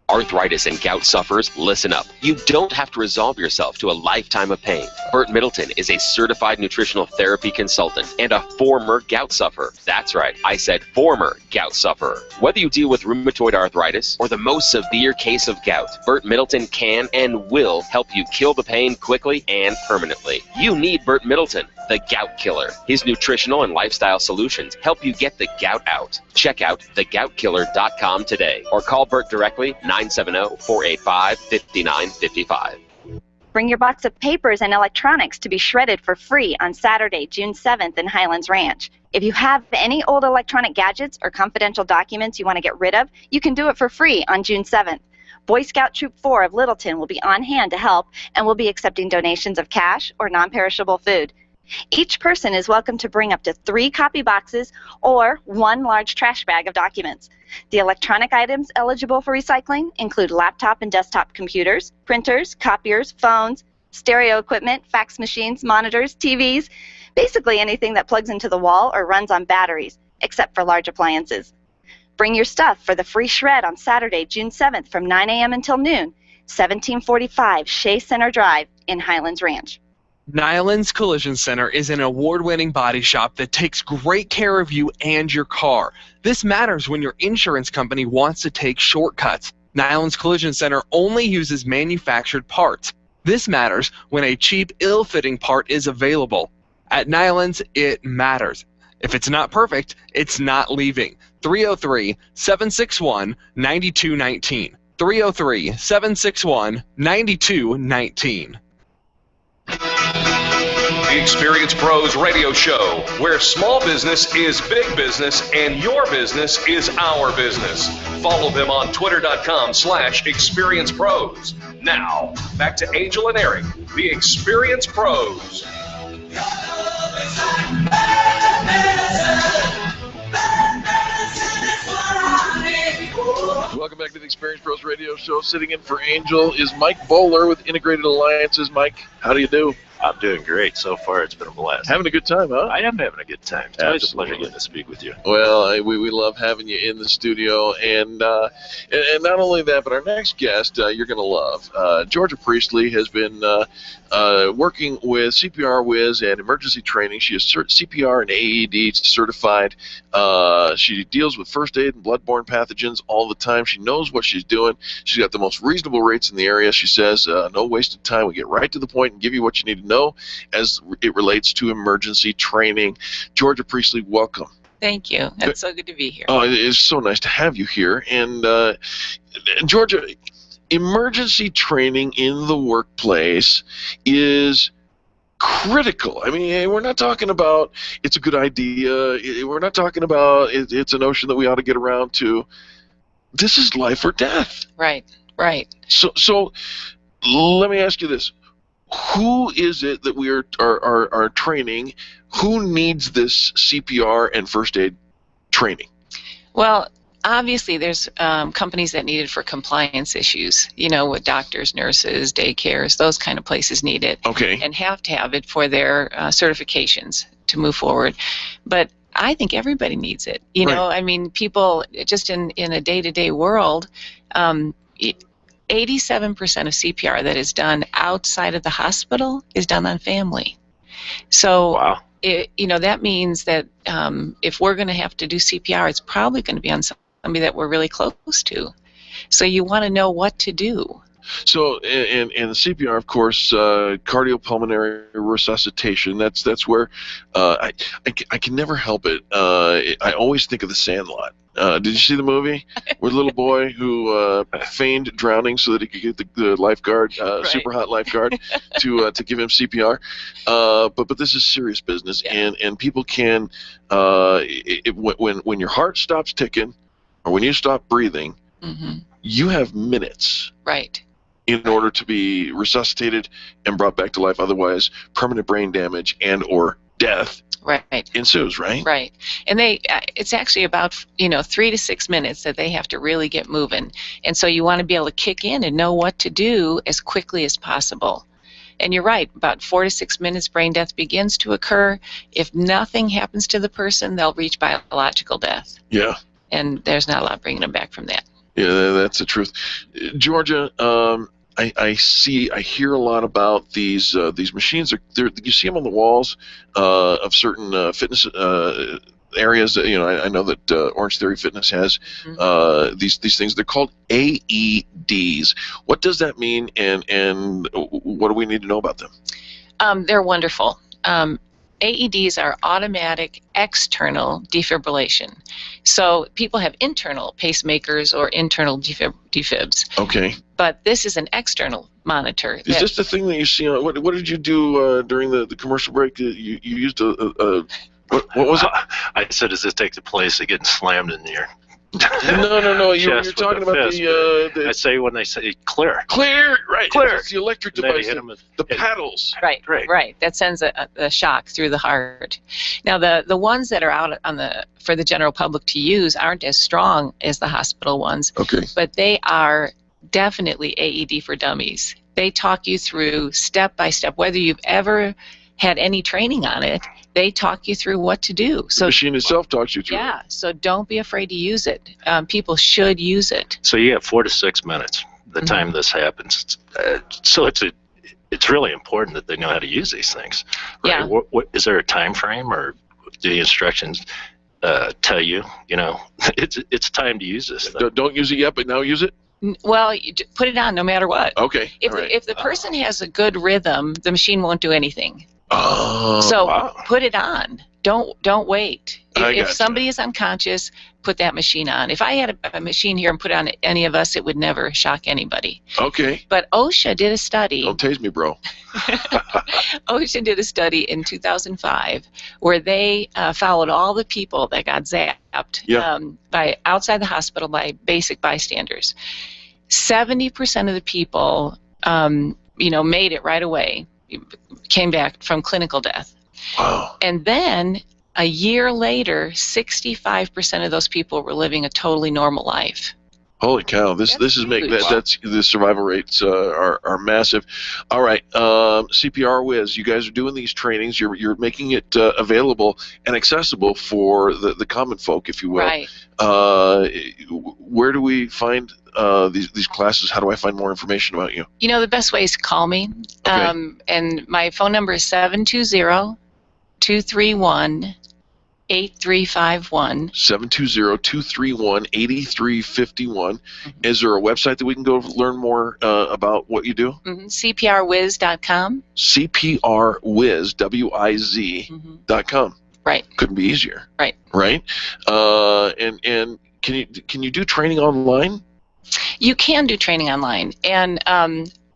Arthritis and gout sufferers, listen up. You don't have to resolve yourself to a lifetime of pain. Burt Middleton is a certified nutritional therapy consultant and a former gout sufferer. That's right, I said former gout sufferer. Whether you deal with rheumatoid arthritis or the most severe case of gout, Burt Middleton can and will help you kill the pain quickly and permanently. You need Burt Middleton, the gout killer. His nutritional and lifestyle solutions help you get the gout out. Check out thegoutkiller.com today or call Burt directly 970-485-5955. Bring your box of papers and electronics to be shredded for free on Saturday, June 7th in Highlands Ranch. If you have any old electronic gadgets or confidential documents you want to get rid of, you can do it for free on June 7th. Boy Scout Troop 4 of Littleton will be on hand to help and will be accepting donations of cash or non-perishable food. Each person is welcome to bring up to 3 copy boxes or 1 large trash bag of documents. The electronic items eligible for recycling include laptop and desktop computers, printers, copiers, phones, stereo equipment, fax machines, monitors, TVs, basically anything that plugs into the wall or runs on batteries, except for large appliances. Bring your stuff for the free shred on Saturday, June 7th from 9 a.m. until noon, 1745 Shea Center Drive in Highlands Ranch. Nyland's Collision Center is an award-winning body shop that takes great care of you and your car. This matters when your insurance company wants to take shortcuts. Nyland's Collision Center only uses manufactured parts. This matters when a cheap, ill-fitting part is available. At Nyland's, it matters. If it's not perfect, it's not leaving. 303-761-9219. 303-761-9219. The Experience Pros radio show, where small business is big business and your business is our business. Follow them on twitter.com/experiencepros. Now, back to Angel and Eric, the Experience Pros. Welcome back to the Experience Pros Radio Show. Sitting in for Angel is Mike Bowler with Integrated Alliances. Mike, how do you do? I'm doing great. So far, it's been a blast. Having a good time, huh? I am having a good time. It's always a pleasure Absolutely. getting to speak with you. Well, we love having you in the studio, and not only that, but our next guest you're going to love. Georgia Priestley has been working with CPR Whiz and emergency training. She is CPR and AED certified. She deals with first aid and bloodborne pathogens all the time. She knows what she's doing. She's got the most reasonable rates in the area. She says, no wasted time. We get right to the point and give you what you need to know as it relates to emergency training. Georgia Priestley, welcome. Thank you. It's so good to be here. Oh, it's so nice to have you here. And Georgia, emergency training in the workplace is critical. I mean, we're not talking about it's a good idea. We're not talking about it's a notion that we ought to get around to. This is life or death. Right, right. So let me ask you this. Who is it that we are training? Who needs this CPR and first aid training? Well, obviously there's companies that need it for compliance issues, with doctors, nurses, daycares, those kind of places need it. Okay. And have to have it for their certifications to move forward. But I think everybody needs it. I mean, people just in a day-to-day world, 87% of CPR that is done outside of the hospital is done on family. So, wow. That means that if we're going to have to do CPR, it's probably going to be on somebody that we're really close to. So you want to know what to do. So, and CPR, of course, cardiopulmonary resuscitation. That's where I can never help it. I always think of The Sandlot. Did you see the movie with the little boy who feigned drowning so that he could get the lifeguard, super hot lifeguard, to give him CPR? But this is serious business, and people can when your heart stops ticking, or when you stop breathing, you have minutes. Right. In order to be resuscitated and brought back to life, otherwise permanent brain damage and or death ensues, right? Right. And it's actually about 3 to 6 minutes that they have to really get moving. And so you want to be able to kick in and know what to do as quickly as possible. And you're right, about 4 to 6 minutes brain death begins to occur. If nothing happens to the person, they'll reach biological death. Yeah. And there's not a lot bringing them back from that. Yeah, that's the truth. Georgia, I hear a lot about these machines. You see them on the walls of certain fitness areas. I know that Orange Theory Fitness has these things. They're called AEDs. What does that mean, and what do we need to know about them? They're wonderful. AEDs are automatic external defibrillation. So people have internal pacemakers or internal defibs. Okay. But this is an external monitor. Is this the thing that you see on? What did you do during the commercial break? You used what was it? I said, does this take the place of getting slammed in your No. You're talking about the. I say when they say clear. Clear, right? Clear. It's the electric device. The paddles. Right. That sends a shock through the heart. Now the ones that are out for the general public to use aren't as strong as the hospital ones. Okay. But they are definitely AED for dummies. They talk you through step by step, whether you've ever had any training on it. They talk you through what to do. So the machine itself talks you through. Yeah, so don't be afraid to use it. People should use it. So you have 4 to 6 minutes the time this happens. So it's really important that they know how to use these things. Right? Yeah. What is there a time frame, or do the instructions tell you? It's time to use this thing. Don't use it yet, but now use it. Well, you put it on no matter what. Okay. If the person has a good rhythm, the machine won't do anything. Oh. So put it on. Don't wait. If gotcha. somebody is unconscious, put that machine on. If I had a machine here and put it on any of us, it would never shock anybody. Okay. But OSHA did a study. Don't tase me, bro. OSHA did a study in 2005 where they followed all the people that got zapped by outside the hospital by basic bystanders. 70% of the people, made it right away, came back from clinical death. Wow. And then a year later, 65% of those people were living a totally normal life. Holy cow! This is that's the survival rates are massive. All right, CPR Whiz, you guys are doing these trainings. You're making it available and accessible for the common folk, if you will. Right. Where do we find these classes? How do I find more information about you? You know, the best way is to call me. Okay. And my phone number is 720-231-8351. 720-231-8351. Is there a website that we can go learn more about what you do? CPRWiz.com. CPRWiz, WIZ.com. Right. Couldn't be easier. Right. Right. And can you do training online? You can do training online, and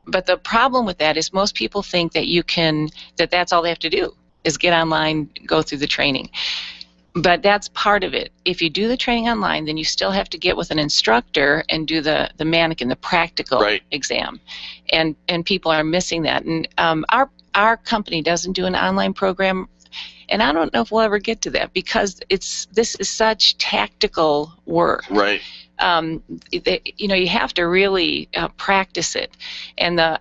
but the problem with that is most people think that that's all they have to do is get online, go through the training. But that's part of it. If you do the training online, then you still have to get with an instructor and do the mannequin, the practical exam, and people are missing that. And our company doesn't do an online program, and I don't know if we'll ever get to that because this is such tactical work. Right. You have to really practice it, and I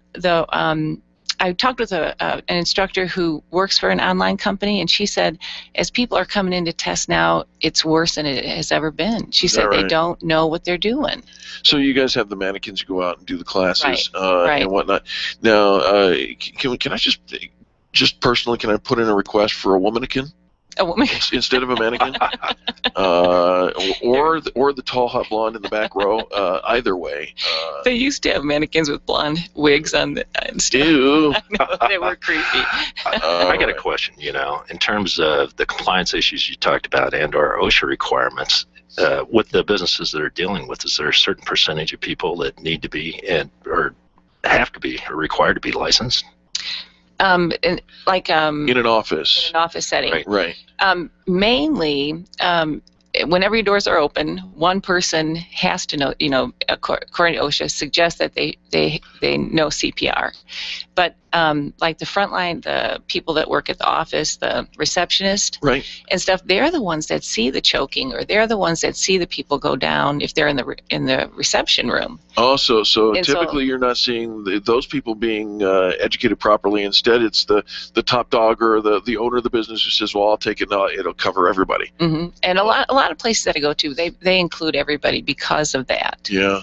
talked with an instructor who works for an online company, and she said, as people are coming in to test now, it's worse than it has ever been. She said they don't know what they're doing. So you guys have the mannequins go out and do the classes Right. and whatnot. Now, can I just personally, can I put in a request for a womanikin? A woman instead of a mannequin, or the tall hot blonde in the back row. Either way. They used to have mannequins with blonde wigs on and stuff. Ew. I know, they were creepy. I got a question. In terms of the compliance issues you talked about and/or OSHA requirements, with the businesses that are dealing with, is there a certain percentage of people that need to be or have to be or required to be licensed? In an office. In an office setting. Right. Mainly, whenever your doors are open, one person has to know, according to OSHA, suggests that they know CPR. But like the front line, the people that work at the office, the receptionist and stuff, they're the ones that see the choking, or they're the ones that see the people go down if they're in the reception room. Oh, so typically you're not seeing those people being educated properly. Instead, it's the top dog or the owner of the business who says, "Well, I'll take it now. It'll cover everybody." Mm-hmm. And a lot of places that I go to, they include everybody because of that. Yeah.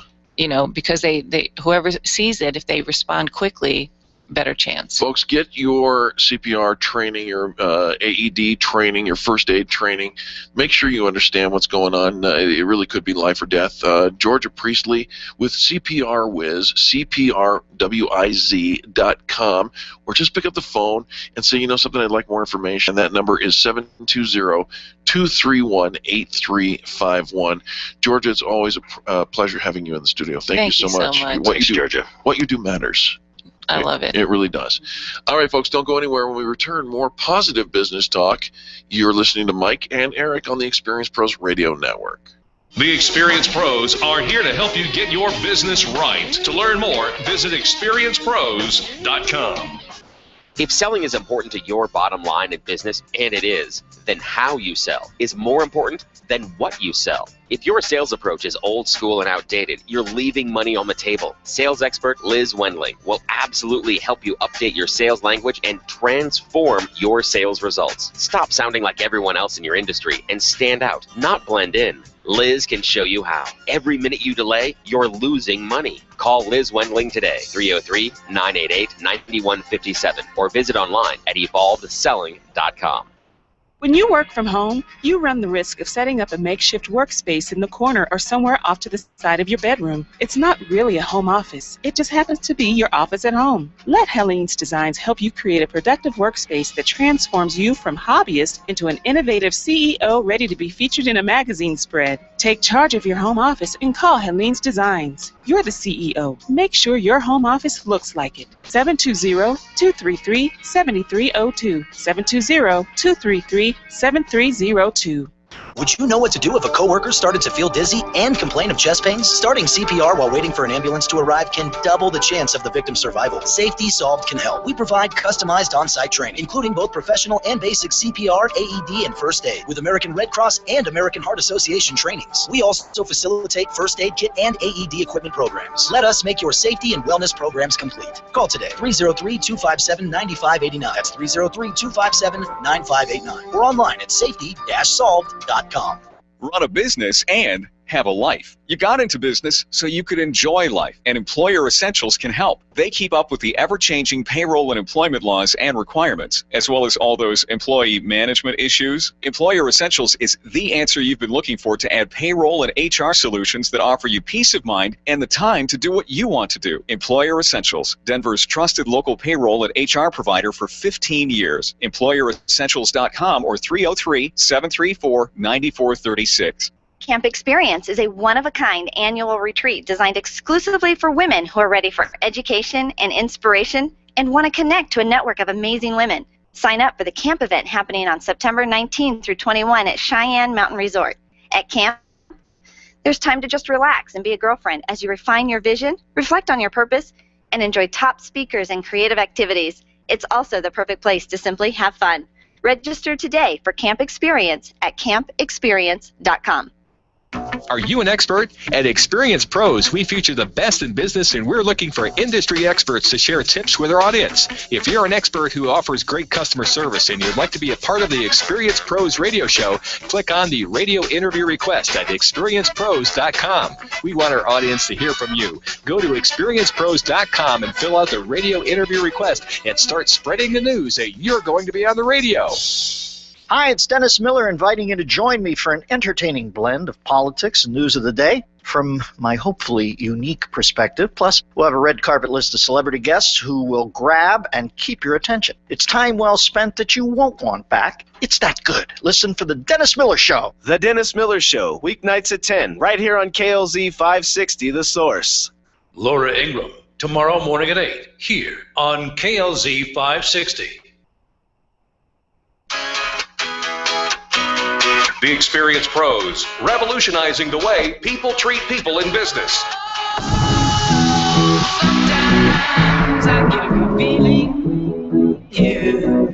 Because they whoever sees it, if they respond quickly, better chance. Folks, get your CPR training, your AED training, your first aid training. Make sure you understand what's going on. It really could be life or death. Georgia Priestley with CPR Whiz, CPRWIZ.com, or just pick up the phone and say, something, I'd like more information. That number is 720-231-8351. Georgia, it's always a pleasure having you in the studio. Thank you so much. Thanks, Georgia. What you do matters. I love it. It really does. All right, folks, don't go anywhere. When we return, more positive business talk. You're listening to Mike and Eric on the Experience Pros Radio Network. The Experience Pros are here to help you get your business right. To learn more, visit experiencepros.com. If selling is important to your bottom line in business, and it is, then how you sell is more important than what you sell. If your sales approach is old school and outdated, you're leaving money on the table. Sales expert Liz Wendling will absolutely help you update your sales language and transform your sales results. Stop sounding like everyone else in your industry and stand out, not blend in. Liz can show you how. Every minute you delay, you're losing money. Call Liz Wendling today, 303-988-9157, or visit online at evolvedselling.com. When you work from home, you run the risk of setting up a makeshift workspace in the corner or somewhere off to the side of your bedroom. It's not really a home office. It just happens to be your office at home. Let Helene's Designs help you create a productive workspace that transforms you from hobbyist into an innovative CEO ready to be featured in a magazine spread. Take charge of your home office and call Helene's Designs. You're the CEO. Make sure your home office looks like it. 720-233-7302. 720-233-7302. Would you know what to do if a coworker started to feel dizzy and complain of chest pains? Starting CPR while waiting for an ambulance to arrive can double the chance of the victim's survival. Safety Solved can help. We provide customized on-site training, including both professional and basic CPR, AED, and first aid, with American Red Cross and American Heart Association trainings. We also facilitate first aid kit and AED equipment programs. Let us make your safety and wellness programs complete. Call today, 303-257-9589. That's 303-257-9589. Or online at safety-solved.com. Run a business and have a life. You got into business so you could enjoy life, and Employer Essentials can help. They keep up with the ever-changing payroll and employment laws and requirements, as well as all those employee management issues. Employer Essentials is the answer you've been looking for to add payroll and HR solutions that offer you peace of mind and the time to do what you want to do. Employer Essentials, Denver's trusted local payroll and HR provider for 15 years. EmployerEssentials.com or 303-734-9436. Camp Experience is a one-of-a-kind annual retreat designed exclusively for women who are ready for education and inspiration and want to connect to a network of amazing women. Sign up for the camp event happening on September 19 through 21 at Cheyenne Mountain Resort. At camp, there's time to just relax and be a girlfriend as you refine your vision, reflect on your purpose, and enjoy top speakers and creative activities. It's also the perfect place to simply have fun. Register today for Camp Experience at campexperience.com. Are you an expert? At Experience Pros, we feature the best in business, and we're looking for industry experts to share tips with our audience. If you're an expert who offers great customer service and you'd like to be a part of the Experience Pros radio show, click on the radio interview request at experiencepros.com. We want our audience to hear from you. Go to experiencepros.com and fill out the radio interview request and start spreading the news that you're going to be on the radio. Hi, it's Dennis Miller inviting you to join me for an entertaining blend of politics and news of the day from my hopefully unique perspective. Plus, we'll have a red carpet list of celebrity guests who will grab and keep your attention. It's time well spent that you won't want back. It's that good. Listen for The Dennis Miller Show. The Dennis Miller Show, weeknights at 10, right here on KLZ 560, The Source. Laura Ingram, tomorrow morning at 8, here on KLZ 560. The Experience Pros, revolutionizing the way people treat people in business. Sometimes I get a good feeling, yeah.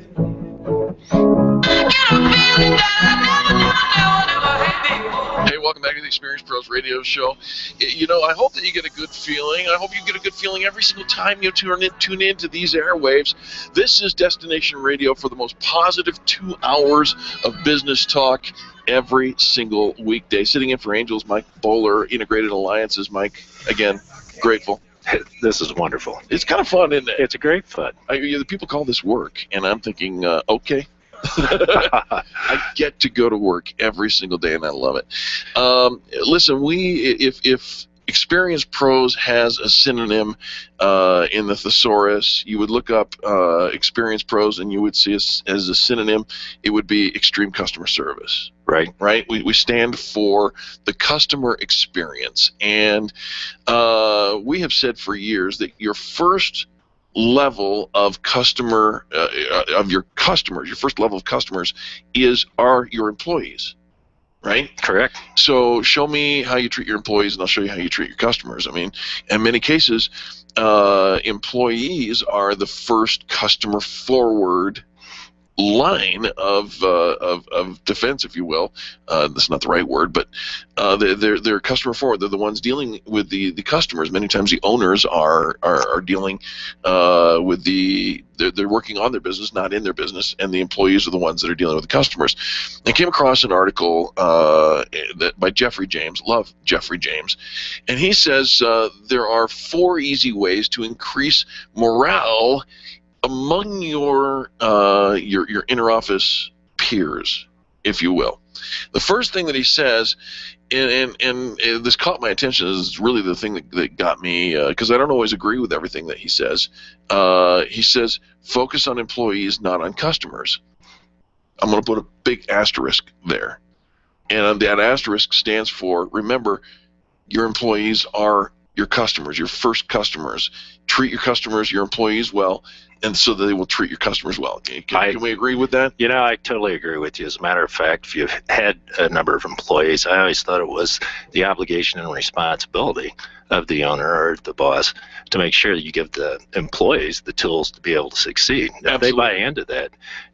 Hey, welcome back to the Experience Pros Radio Show. You know, I hope that you get a good feeling. I hope you get a good feeling every single time you tune into these airwaves. This is Destination Radio for the most positive 2 hours of business talk every single weekday. Sitting in for Angels, Mike Bowler, Integrated Alliances. Mike, again, grateful. This is wonderful. It's kind of fun, isn't it? It's a great fun. The people call this work, and I'm thinking, okay. I get to go to work every single day, and I love it. Listen, if Experience Pros has a synonym in the thesaurus, you would look up Experience Pros, and you would see as a synonym, it would be extreme customer service. Right. We stand for the customer experience, and we have said for years that your first level of customer of your customers, your first level of customers are your employees. Right? Correct. So show me how you treat your employees, and I'll show you how you treat your customers. I mean, in many cases, employees are the first customer forward line of defense, if you will. That's not the right word, but they're customer forward. They're the ones dealing with the customers. Many times the owners are dealing with they're working on their business, not in their business, and the employees are the ones that are dealing with the customers. I came across an article by Jeffrey James. Love Jeffrey James, and he says there are 4 easy ways to increase morale among your interoffice peers, if you will. The first thing that he says, and this caught my attention, is really the thing that got me, because I don't always agree with everything that he says. He says, focus on employees, not on customers. I'm going to put a big asterisk there. And that asterisk stands for, remember, your employees are your customers, your first customers. treat your customers, your employees well, and so that they will treat your customers well. Can we agree with that? You know, I totally agree with you. As a matter of fact, if you've had a number of employees, I always thought it was the obligation and responsibility of the owner or the boss to make sure that you give the employees the tools to be able to succeed. If they buy into that,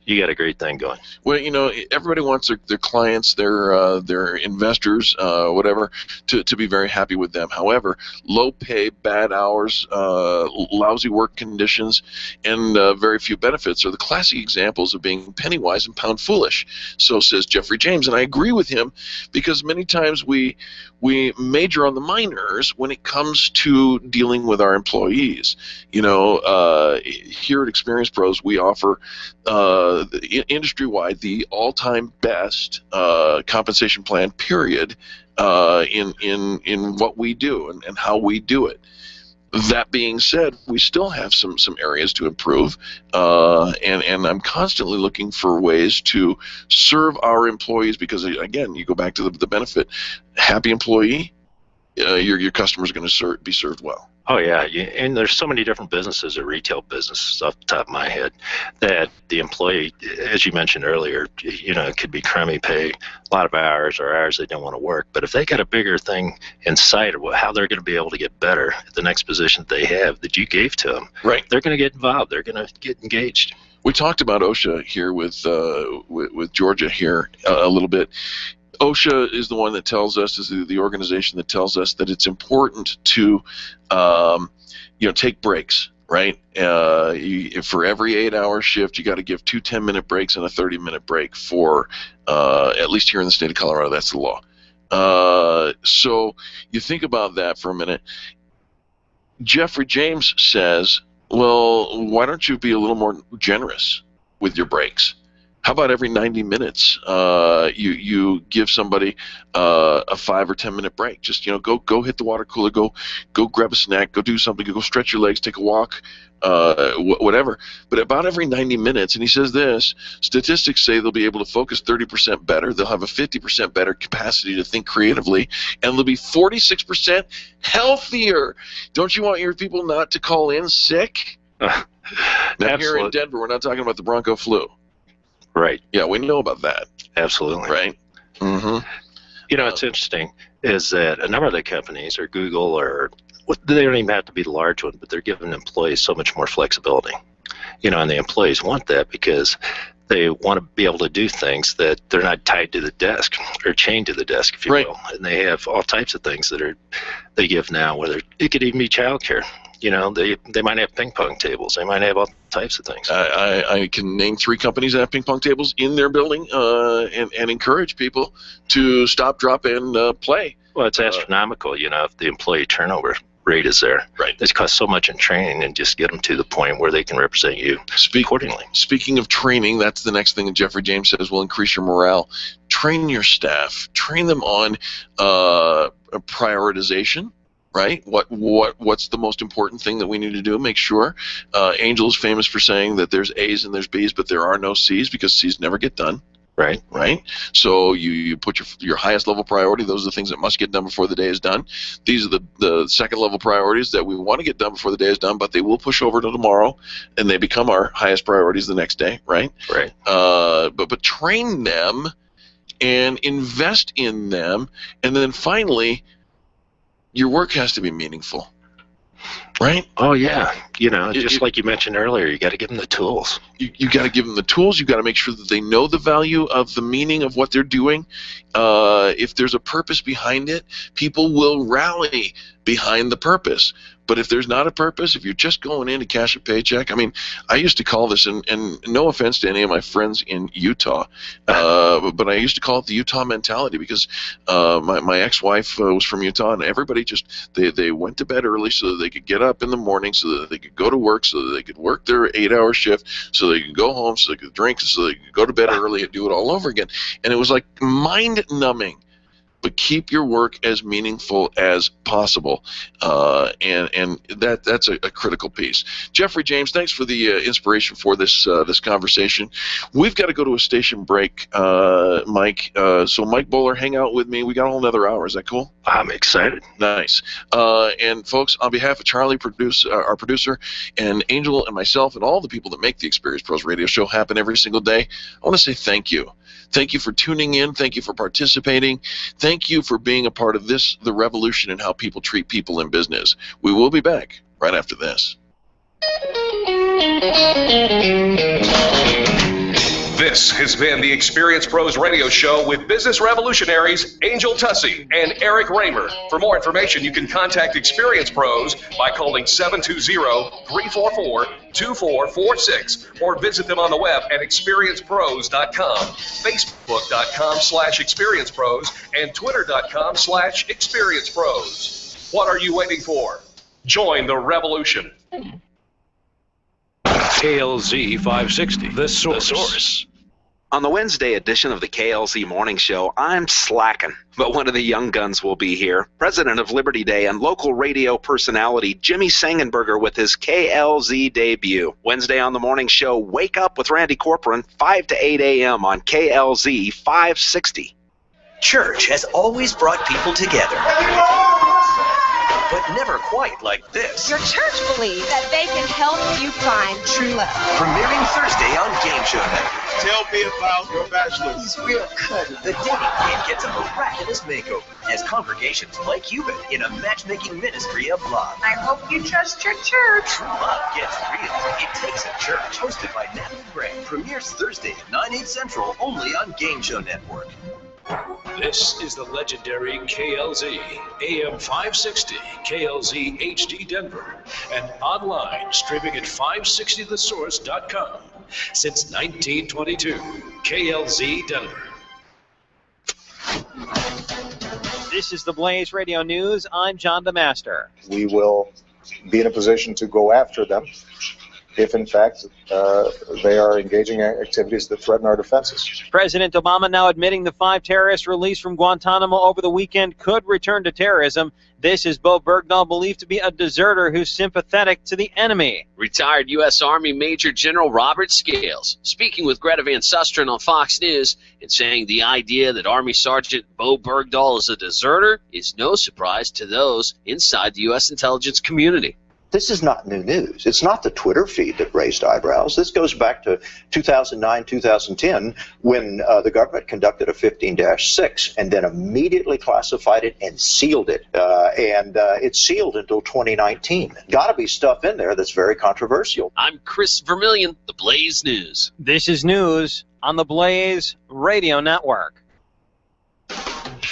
you got a great thing going. Well, you know, everybody wants their clients, their investors, whatever, to be very happy with them. However, low pay, bad hours, lousy work conditions, and very few benefits are the classic examples of being penny wise and pound foolish. So says Jeffrey James, and I agree with him, because many times we major on the minors when it comes to dealing with our employees. You know, here at Experience Pros, we offer industry-wide the all-time best compensation plan, period, in what we do and how we do it. That being said, we still have some areas to improve, and I'm constantly looking for ways to serve our employees, because, again, you go back to the benefit. Happy employee, your customers are going to be served well. Oh, yeah, and there's so many different businesses or retail businesses off the top of my head that the employee, as you mentioned earlier, you know, it could be crummy pay, a lot of hours or hours they don't want to work. But if they got a bigger thing in sight of how they're going to be able to get better at the next position that they have that you gave to them, right, they're going to get involved. They're going to get engaged. We talked about OSHA here with Georgia here a little bit. OSHA is the one that tells us, is the organization that tells us that it's important to, take breaks, right? For every 8-hour shift, you got to give 2 10-minute breaks and a 30-minute break for, at least here in the state of Colorado, that's the law. So you think about that for a minute. Jeffrey James says, well, why don't you be a little more generous with your breaks? How about every 90 minutes you give somebody a 5 or 10 minute break? Just go hit the water cooler, go grab a snack, go do something, go stretch your legs, take a walk, whatever. But about every 90 minutes, and he says this, statistics say they'll be able to focus 30% better, they'll have a 50% better capacity to think creatively, and they'll be 46% healthier. Don't you want your people not to call in sick? Now here in Denver, we're not talking about the Bronco flu. Right. Yeah, we know about that. Absolutely. Right. Mm-hmm. You know, what's interesting is that a number of the companies, or Google, or they don't even have to be the large one, but they're giving employees so much more flexibility. You know, and the employees want that because they want to be able to do things that they're not tied to the desk or chained to the desk, if you will. And they have all types of things that they give now, whether it could even be childcare. You know, they might have ping pong tables. They might have all types of things. I can name 3 companies that have ping pong tables in their building, and encourage people to stop, drop, and play. Well, it's astronomical, you know, if the employee turnover rate is there. Right. It's cost so much in training, and just get them to the point where they can represent you accordingly. Speaking of training, that's the next thing that Jeffrey James says will increase your morale. Train your staff. Train them on prioritization. Right? What's the most important thing that we need to do? Make sure. Angel is famous for saying that there's A's and there's B's, but there are no C's, because C's never get done. Right. Right. So you put your highest level priority. Those are the things that must get done before the day is done. These are the second level priorities that we want to get done before the day is done, but they will push over to tomorrow, and they become our highest priorities the next day. Right. Right. But train them and invest in them, and then finally, your work has to be meaningful, right? Oh, yeah. You know, just like you mentioned earlier, you got to give them the tools. You got to give them the tools. You got to make sure that they know the value of the meaning of what they're doing. If there's a purpose behind it, people will rally behind the purpose. But if there's not a purpose, if you're just going in to cash a paycheck, I mean, I used to call this, and no offense to any of my friends in Utah, but I used to call it the Utah mentality, because my ex-wife was from Utah, and everybody just, they went to bed early so that they could get up in the morning, so that they could go to work, so that they could work their 8-hour shift, so they could go home, so they could drink, so they could go to bed early and do it all over again. And it was like mind-numbing. But keep your work as meaningful as possible, and that's a critical piece. Jeffrey James, thanks for the inspiration for this conversation. We've got to go to a station break, Mike. So Mike Bowler, hang out with me. We got a whole another hour. Is that cool? I'm excited. Nice. And folks, on behalf of Charlie, our producer, and Angel and myself and all the people that make the Experience Pros radio show happen every single day, I want to say thank you. Thank you for tuning in. Thank you for participating. Thank you for being a part of the revolution in how people treat people in business. We will be back right after this. This has been the Experience Pros radio show with business revolutionaries Angel Tussey and Eric Raymer. For more information, you can contact Experience Pros by calling 720-344-2446 or visit them on the web at experiencepros.com, facebook.com/experiencepros, and twitter.com/experiencepros. What are you waiting for? Join the revolution. KLZ 560, The Source. On the Wednesday edition of the KLZ Morning Show, I'm slacking, but one of the young guns will be here. President of Liberty Day and local radio personality Jimmy Sangenberger with his KLZ debut. Wednesday on the Morning Show, Wake Up with Randy Corcoran, 5 to 8 a.m. on KLZ 560. Church has always brought people together, but never quite like this. Your church believes that they can help you find true love. Premiering Thursday on Game Show Network. Tell me about your bachelor. He's real cuddly. The dating kid gets a miraculous makeover as congregations like you in a matchmaking ministry of love. I hope you trust your church. True love gets real. It Takes a Church, hosted by Natalie Gray. Premieres Thursday at 9/8 Central, only on Game Show Network. This is the legendary KLZ AM 560, KLZ HD Denver, and online streaming at 560thesource.com. Since 1922, KLZ Denver. This is the Blaze Radio News. I'm John DeMaster. We will be in a position to go after them if, in fact, they are engaging in activities that threaten our defenses. President Obama now admitting the 5 terrorists released from Guantanamo over the weekend could return to terrorism. This is Bo Bergdahl, believed to be a deserter who's sympathetic to the enemy. Retired U.S. Army Major General Robert Scales, speaking with Greta Van Susteren on Fox News and saying the idea that Army Sergeant Bo Bergdahl is a deserter is no surprise to those inside the U.S. intelligence community. This is not new news. It's not the Twitter feed that raised eyebrows. This goes back to 2009, 2010, when the government conducted a 15-6 and then immediately classified it and sealed it. It's sealed until 2019. Got to be stuff in there that's very controversial. I'm Chris Vermillion, The Blaze News. This is news on the Blaze Radio Network.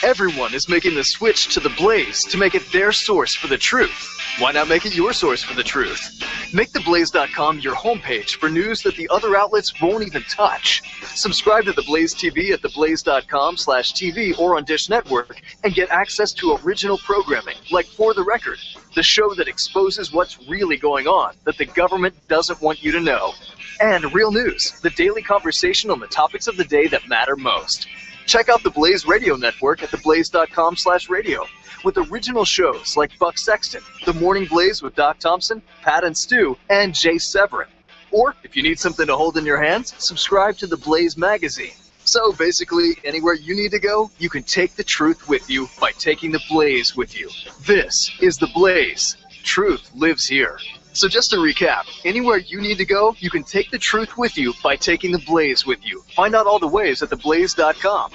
Everyone is making the switch to the Blaze to make it their source for the truth. Why not make it your source for the truth? Make theblaze.com your homepage for news that the other outlets won't even touch. Subscribe to The Blaze TV at theblaze.com/TV or on Dish Network and get access to original programming like For the Record, the show that exposes what's really going on that the government doesn't want you to know. And Real News, the daily conversation on the topics of the day that matter most. Check out the Blaze Radio Network at theblaze.com/radio with original shows like Buck Sexton, The Morning Blaze with Doc Thompson, Pat and Stu, and Jay Severin. Or, if you need something to hold in your hands, subscribe to the Blaze magazine. So basically, anywhere you need to go, you can take the truth with you by taking the Blaze with you. This is the Blaze. Truth lives here. So just to recap, anywhere you need to go, you can take the truth with you by taking the Blaze with you. Find out all the ways at theblaze.com.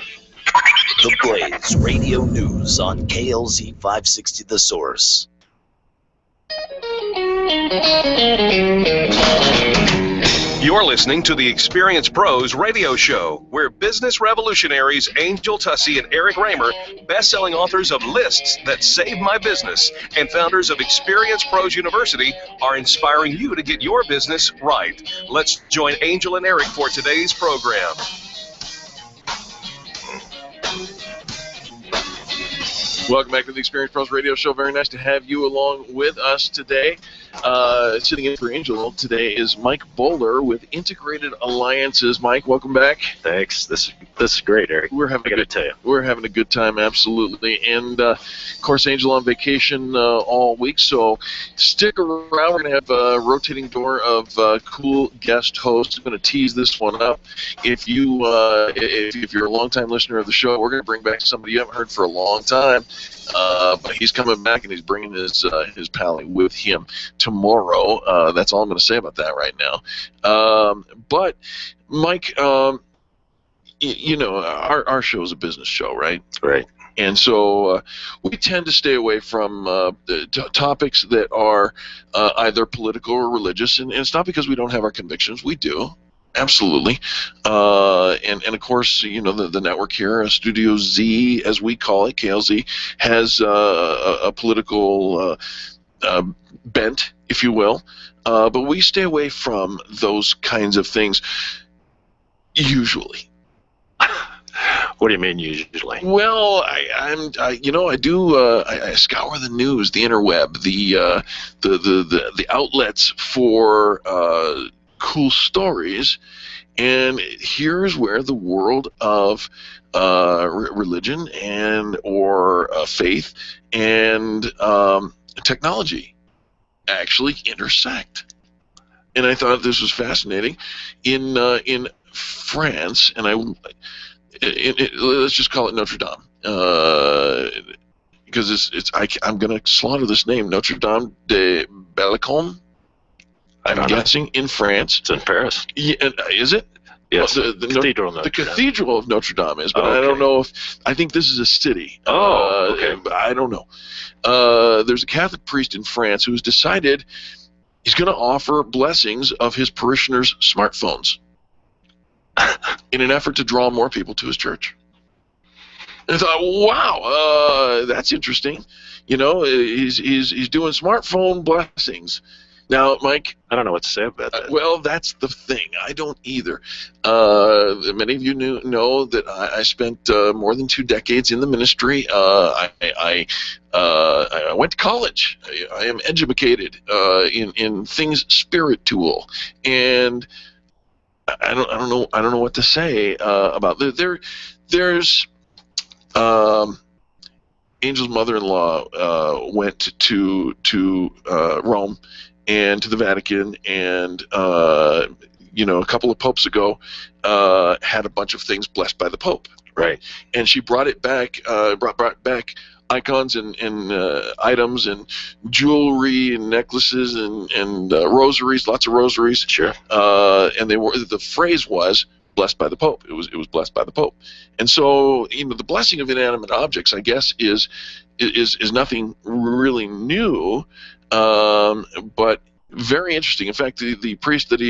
The Blaze Radio News on KLZ 560 The Source. You're listening to the Experience Pros radio show, where business revolutionaries Angel Tussey and Eric Raymer, best-selling authors of Lists That Saved My Business, and founders of Experience Pros University, are inspiring you to get your business right. Let's join Angel and Eric for today's program. Welcome back to the Experience Pros radio show. Very nice to have you along with us today. Sitting in for Angel today is Mike Bowler with Integrated Alliances. Mike, welcome back. Thanks. This is great, Eric. We're having a good time, absolutely. And of course, Angel on vacation all week, so stick around. We're going to have a rotating door of cool guest hosts. I'm going to tease this one up. If you're a longtime listener of the show, we're going to bring back somebody you haven't heard for a long time. But he's coming back and he's bringing his pally with him tomorrow. That's all I'm going to say about that right now. But Mike, you know, our show is a business show, right? Right. And so we tend to stay away from topics that are either political or religious, and it's not because we don't have our convictions. We do. Absolutely. And of course, you know, the network here, Studio Z, as we call it, KLZ, has a political bent, if you will. But we stay away from those kinds of things usually. What do you mean usually? Well, I scour the news, the interweb, the outlets for cool stories, and here's where the world of religion and or faith and technology actually intersect. And I thought this was fascinating. In France, and let's just call it Notre Dame, because I'm going to slaughter this name, Notre Dame de Bellecombe. I'm guessing in France. It's in Paris. Yeah, is it? Yes. Well, the Cathedral of Notre Dame is, but I don't know if. I think this is a city. Oh, okay. I don't know. There's a Catholic priest in France who's decided he's going to offer blessings of his parishioners' smartphones in an effort to draw more people to his church. And I thought, wow, that's interesting. You know, he's doing smartphone blessings. Now, Mike, I don't know what to say about that. Well, that's the thing. I don't either. Many of you know that I spent more than 2 decades in the ministry. I went to college. I am educated in things spiritual, and I don't know what to say about there's Angel's mother-in-law went to Rome and to the Vatican, and a couple of popes ago had a bunch of things blessed by the Pope. Right. And she brought it back, brought back icons and items and jewelry and necklaces and rosaries, lots of rosaries. Sure. And the phrase was blessed by the Pope. It was blessed by the Pope. And so, the blessing of inanimate objects, I guess, is nothing really new. But very interesting. In fact, the priest that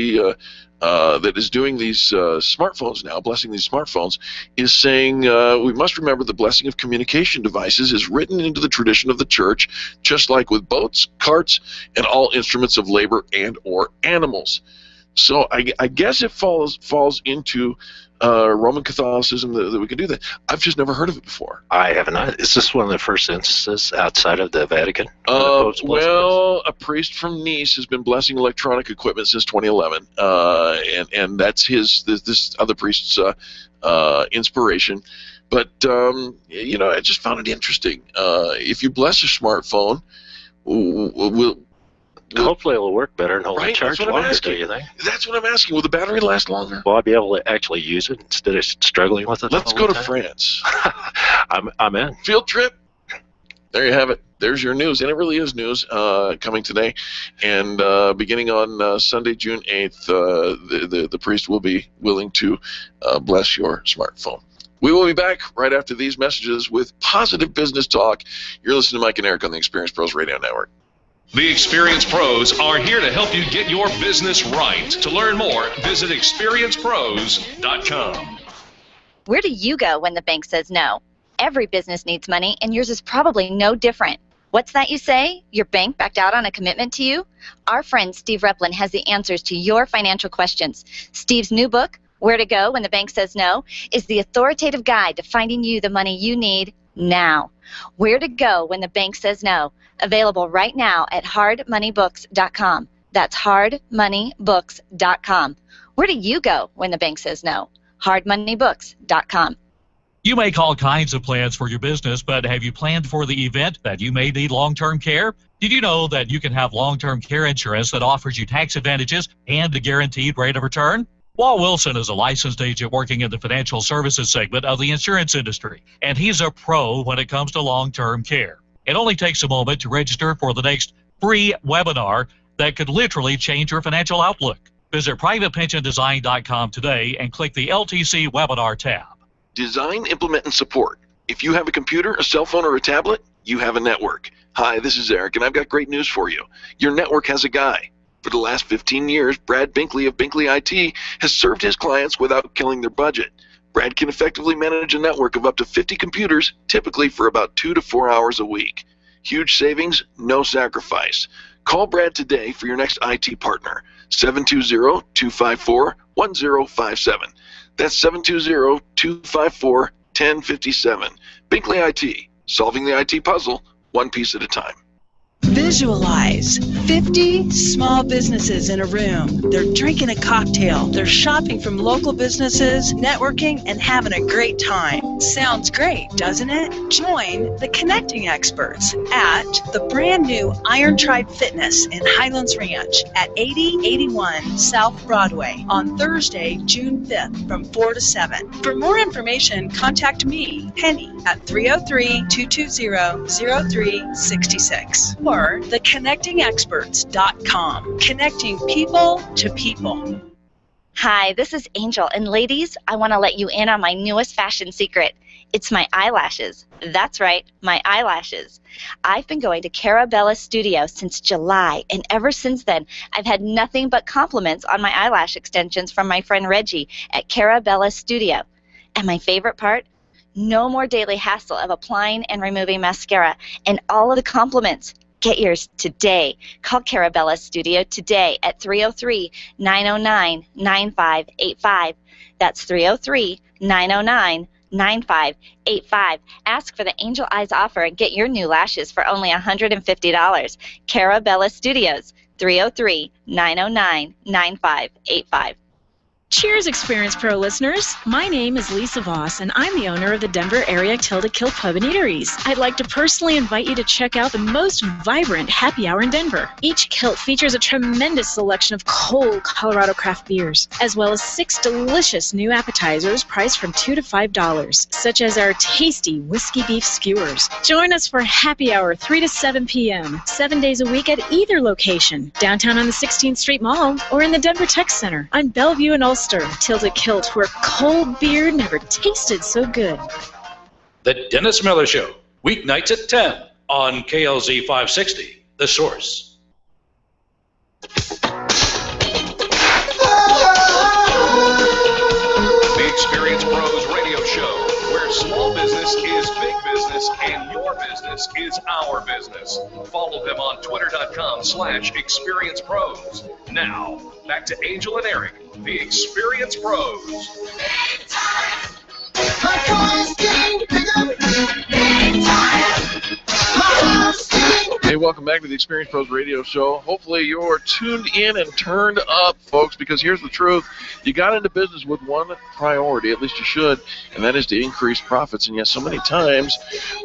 that is doing these smartphones now, blessing these smartphones, is saying we must remember the blessing of communication devices is written into the tradition of the church, just like with boats, carts, and all instruments of labor and or animals. So I guess it falls into Roman Catholicism that we can do that. I've just never heard of it before. I haven't. Is this one of the first instances outside of the Vatican? Well, a priest from Nice has been blessing electronic equipment since 2011, and that's this other priest's inspiration. But I just found it interesting. If you bless a smartphone, hopefully it'll work better and hold the right? charge longer, do you think? That's what I'm asking. Will the battery last longer? Will I be able to actually use it instead of struggling with it? Let's go to France. I'm in. Field trip. There you have it. There's your news, and it really is news coming today. And beginning on Sunday, June 8th, the priest will be willing to bless your smartphone. We will be back right after these messages with positive business talk. You're listening to Mike and Eric on the Experience Pros Radio Network. The Experience Pros are here to help you get your business right. To learn more, visit experiencepros.com. Where do you go when the bank says no? Every business needs money, and yours is probably no different. What's that you say? Your bank backed out on a commitment to you? Our friend Steve Replin has the answers to your financial questions. Steve's new book, Where to Go When the Bank Says No, is the authoritative guide to finding you the money you need now. Where to go when the bank says no. Available right now at hardmoneybooks.com. That's hardmoneybooks.com. Where do you go when the bank says no? hardmoneybooks.com. You make all kinds of plans for your business, but have you planned for the event that you may need long-term care? Did you know that you can have long-term care insurance that offers you tax advantages and a guaranteed rate of return? Walt Wilson is a licensed agent working in the financial services segment of the insurance industry, and he's a pro when it comes to long-term care. It only takes a moment to register for the next free webinar that could literally change your financial outlook. Visit privatepensiondesign.com today and click the LTC webinar tab. Design, implement, and support. If you have a computer, a cell phone, or a tablet, you have a network. Hi, this is Eric, and I've got great news for you. Your network has a guy. For the last 15 years, Brad Binkley of Binkley IT has served his clients without killing their budget. Brad can effectively manage a network of up to 50 computers, typically for about 2 to 4 hours a week. Huge savings, no sacrifice. Call Brad today for your next IT partner, 720-254-1057. That's 720-254-1057. Binkley IT, solving the IT puzzle, one piece at a time. Visualize 50 small businesses in a room. They're drinking a cocktail. They're shopping from local businesses, networking, and having a great time. Sounds great, doesn't it? Join the Connecting Experts at the brand new Iron Tribe Fitness in Highlands Ranch at 8081 South Broadway on Thursday, June 5th from 4 to 7. For more information, contact me, Penny, at 303-220-0366 or theconnectingexperts.com. Connecting people to people. Hi, this is Angel, and ladies, I want to let you in on my newest fashion secret. It's my eyelashes. That's right, my eyelashes. I've been going to Carabella Studio since July, and ever since then, I've had nothing but compliments on my eyelash extensions from my friend Reggie at Carabella Studio. And my favorite part? No more daily hassle of applying and removing mascara, and all of the compliments. Get yours today. Call Carabella Studio today at 303-909-9585. That's 303-909-9585. Ask for the Angel Eyes offer and get your new lashes for only $150. Carabella Studios, 303-909-9585. Cheers, Experience Pro listeners. My name is Lisa Voss, and I'm the owner of the Denver area Tilda Kilt Pub and Eateries. I'd like to personally invite you to check out the most vibrant happy hour in Denver. Each kilt features a tremendous selection of cold Colorado craft beers, as well as 6 delicious new appetizers priced from $2 to $5, such as our tasty whiskey beef skewers. Join us for happy hour 3 to 7 p.m., 7 days a week at either location, downtown on the 16th Street Mall or in the Denver Tech Center on Bellevue and Ulster. Tilda Kilt, where cold beer never tasted so good. The Dennis Miller Show, weeknights at 10 on KLZ 560, The Source. The Experience Pros Radio Show, where small business is big business and your business is our business. Follow them on twitter.com/experiencepros. Now, back to Angel and Eric, the Experience Pros. Big time. My car's getting bigger. Big time. My house getting Hey, welcome back to the Experience Pros Radio Show. Hopefully you're tuned in and turned up, folks, because here's the truth. You got into business with one priority, at least you should, and that is to increase profits. And yet so many times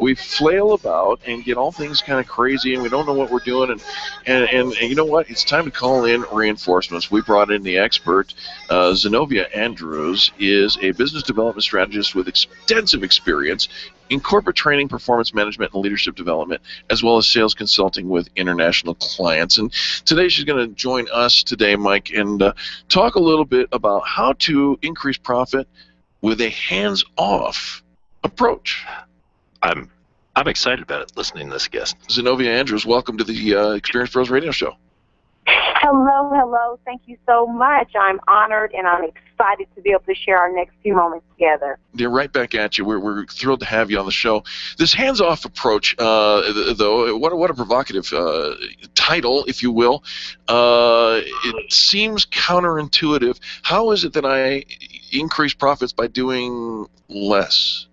we flail about and get all things kind of crazy, and we don't know what we're doing. And you know what? It's time to call in reinforcements. We brought in the expert. Zenobia Andrews is a business development strategist with extensive experience in corporate training, performance management, and leadership development, as well as sales consulting with international clients. And today she's going to join us today, Mike, and talk a little bit about how to increase profit with a hands-off approach. I'm excited about it, listening to this guest. Zenobia Andrews, welcome to the Experience Pros Radio Show. Hello, hello. Thank you so much. I'm honored and I'm excited to be able to share our next few moments together. Yeah, right back at you. We're thrilled to have you on the show. This hands-off approach, though, what a provocative title, if you will. It seems counterintuitive. How is it that I increase profits by doing less?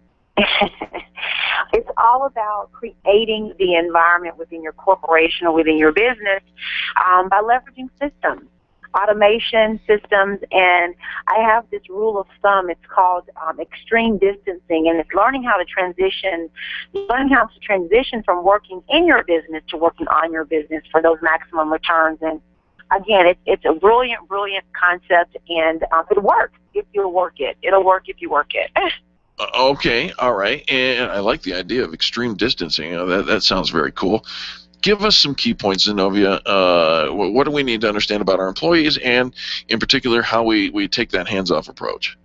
It's all all about creating the environment within your corporation or within your business by leveraging systems, automation systems, and I have this rule of thumb. It's called extreme distancing, and it's learning how to transition from working in your business to working on your business for those maximum returns. And again, it's a brilliant concept, and it works if you work it. It'll work if you work it. Okay, all right, and I like the idea of extreme distancing. That sounds very cool. Give us some key points, Zenobia. What do we need to understand about our employees, and in particular, how we take that hands-off approach?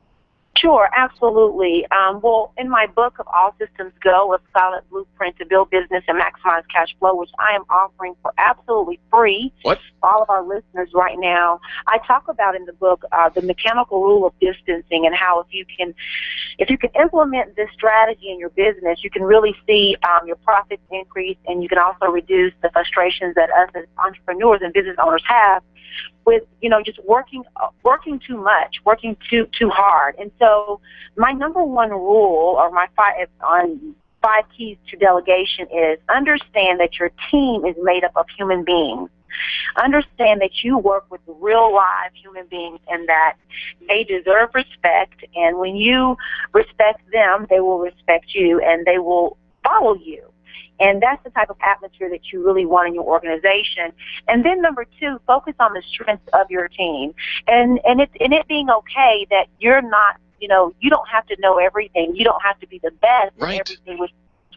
Sure, absolutely. Well, in my book of All Systems Go, a solid blueprint to build business and maximize cash flow, which I am offering for absolutely free for all of our listeners right now, I talk about in the book the mechanical rule of distancing, and how if you can implement this strategy in your business, you can really see your profits increase, and you can also reduce the frustrations that us as entrepreneurs and business owners have with, just working too much, working too hard. And so my number one rule, or my five keys to delegation, is understand that your team is made up of human beings. Understand that you work with real live human beings, and that they deserve respect, and when you respect them, they will respect you, and they will follow you. And that's the type of atmosphere that you really want in your organization. And then number two, focus on the strengths of your team. And it being okay that you're not, you don't have to know everything. You don't have to be the best at everything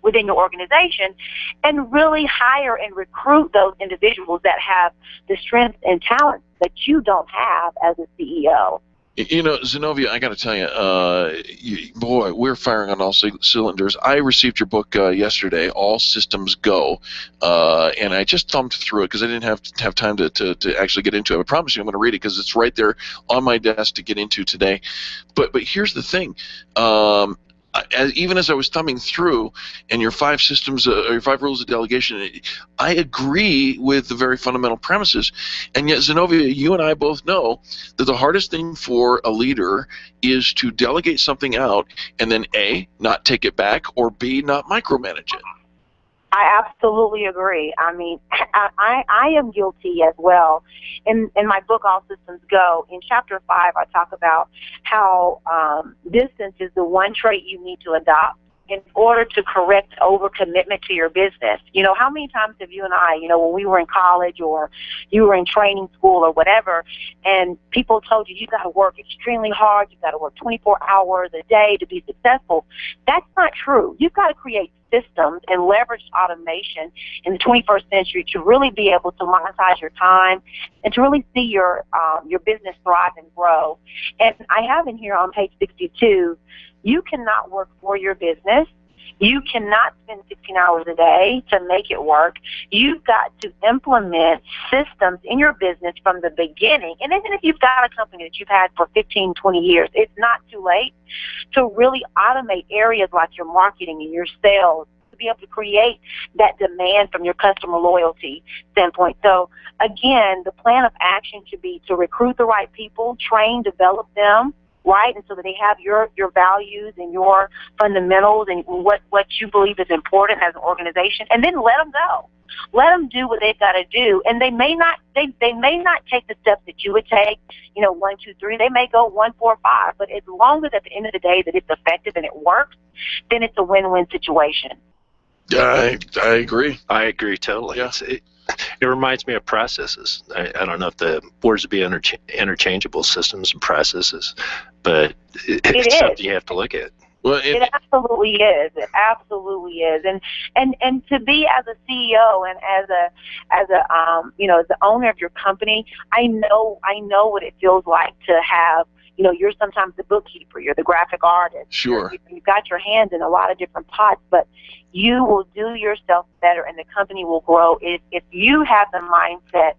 within your organization. And really hire and recruit those individuals that have the strengths and talents that you don't have as a CEO. Zenobia, I got to tell you, boy, we're firing on all cylinders. I received your book yesterday, All Systems Go, and I just thumbed through it because I didn't have time to actually get into it. I promise you I'm going to read it because it's right there on my desk to get into today. But here's the thing. Even as I was thumbing through, and your 5 systems, your 5 rules of delegation, I agree with the very fundamental premises. And yet, Zenobia, you and I both know that the hardest thing for a leader is to delegate something out and then A, not take it back, or B, not micromanage it. I absolutely agree. I mean, I am guilty as well. In my book, All Systems Go, in Chapter 5, I talk about how distance is the one trait you need to adopt in order to correct overcommitment to your business. How many times have you and I, when we were in college or you were in training school or whatever, and people told you got to work extremely hard, you've got to work 24 hours a day to be successful? That's not true. You've got to create systems and leverage automation in the 21st century to really be able to monetize your time and to really see your business thrive and grow. And I have in here on page 62, you cannot work for your business. You cannot spend 16 hours a day to make it work. You've got to implement systems in your business from the beginning. And even if you've got a company that you've had for 15, 20 years, it's not too late to really automate areas like your marketing and your sales to be able to create that demand from your customer loyalty standpoint. So, again, the plan of action should be to recruit the right people, train, develop them, right, and so that they have your values and your fundamentals and what you believe is important as an organization, and then let them go. Let them do what they've got to do, and they may not take the steps that you would take, 1, 2, 3. They may go 1, 4, 5, but as long as at the end of the day that it's effective and it works, then it's a win-win situation. I agree. I agree totally. Yeah. It reminds me of processes. I don't know if the words would be interchangeable, systems and processes, but it's something you have to look at. Well, it absolutely is. It absolutely is. And to be as a CEO and as the owner of your company, I know what it feels like to have. You're sometimes the bookkeeper, you're the graphic artist. Sure. You've got your hands in a lot of different pots, but you will do yourself better and the company will grow if you have the mindset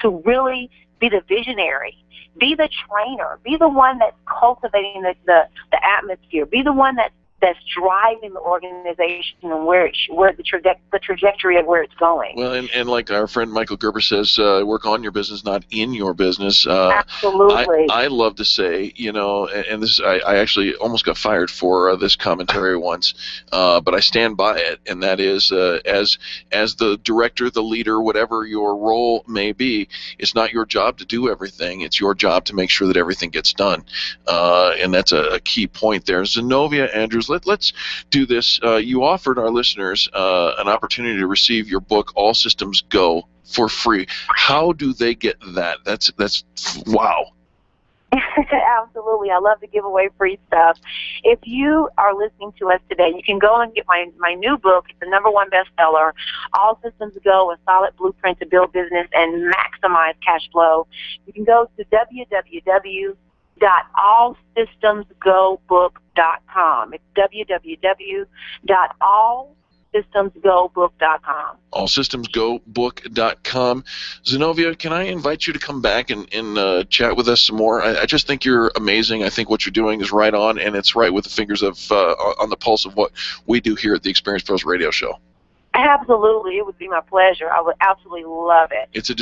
to really be the visionary, be the trainer, be the one that's cultivating the atmosphere, be the one that's that's driving the organization and where the trajectory of where it's going. Well, and like our friend Michael Gerber says, work on your business, not in your business. Absolutely. I love to say, and this I actually almost got fired for this commentary once, but I stand by it, and that is as the director, the leader, whatever your role may be, it's not your job to do everything. It's your job to make sure that everything gets done, and that's a key point there. Zenobia Andrews, let's do this. You offered our listeners an opportunity to receive your book, All Systems Go, for free. How do they get that? That's wow. Absolutely. I love to give away free stuff. If you are listening to us today, you can go and get my new book. It's the #1 bestseller, All Systems Go, a solid blueprint to build business and maximize cash flow. You can go to www.allsystemsgobook.com. It's www.allsystemsgobook.com. Allsystemsgobook.com. Zenobia, can I invite you to come back and chat with us some more? I just think you're amazing. I think what you're doing is right on, and it's right with the fingers of on the pulse of what we do here at the Experience Pros Radio Show. Absolutely. It would be my pleasure. I would absolutely love it. It's a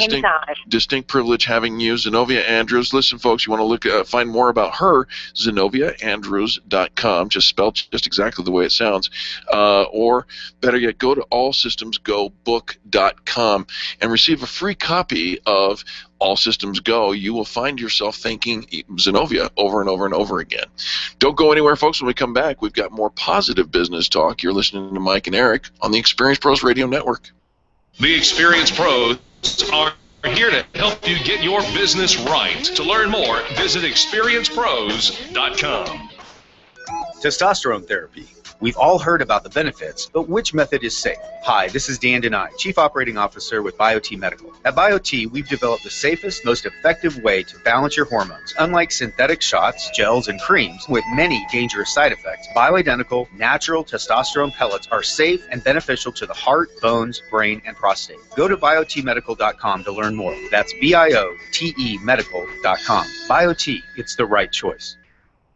distinct privilege having you, Zenobia Andrews. Listen, folks, you want to find more about her, ZenoviaAndrews.com, just spelled just exactly the way it sounds. Or better yet, go to allsystemsgobook.com and receive a free copy of All Systems Go. You will find yourself thanking Zenobia over and over and over again. Don't go anywhere, folks. When we come back, we've got more positive business talk. You're listening to Mike and Eric on the Experience Pros Radio Network. The Experience Pros are here to help you get your business right. To learn more, visit experiencepros.com. Testosterone therapy. We've all heard about the benefits, but which method is safe? Hi, this is Dan Denai, Chief Operating Officer with BioT Medical. At BioT, we've developed the safest, most effective way to balance your hormones. Unlike synthetic shots, gels, and creams with many dangerous side effects, bioidentical, natural testosterone pellets are safe and beneficial to the heart, bones, brain, and prostate. Go to biotmedical.com to learn more. That's BIOTE medical.com. BioT, it's the right choice.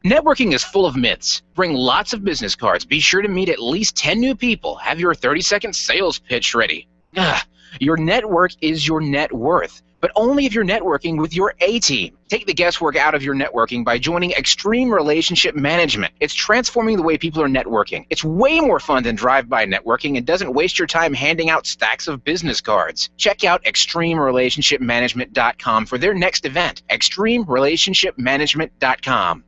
Networking is full of myths. Bring lots of business cards. Be sure to meet at least 10 new people. Have your 30-second sales pitch ready. Your network is your net worth, but only if you're networking with your A-team. Take the guesswork out of your networking by joining Extreme Relationship Management. It's transforming the way people are networking. It's way more fun than drive-by networking and doesn't waste your time handing out stacks of business cards. Check out ExtremeRelationshipManagement.com for their next event. ExtremeRelationshipManagement.com.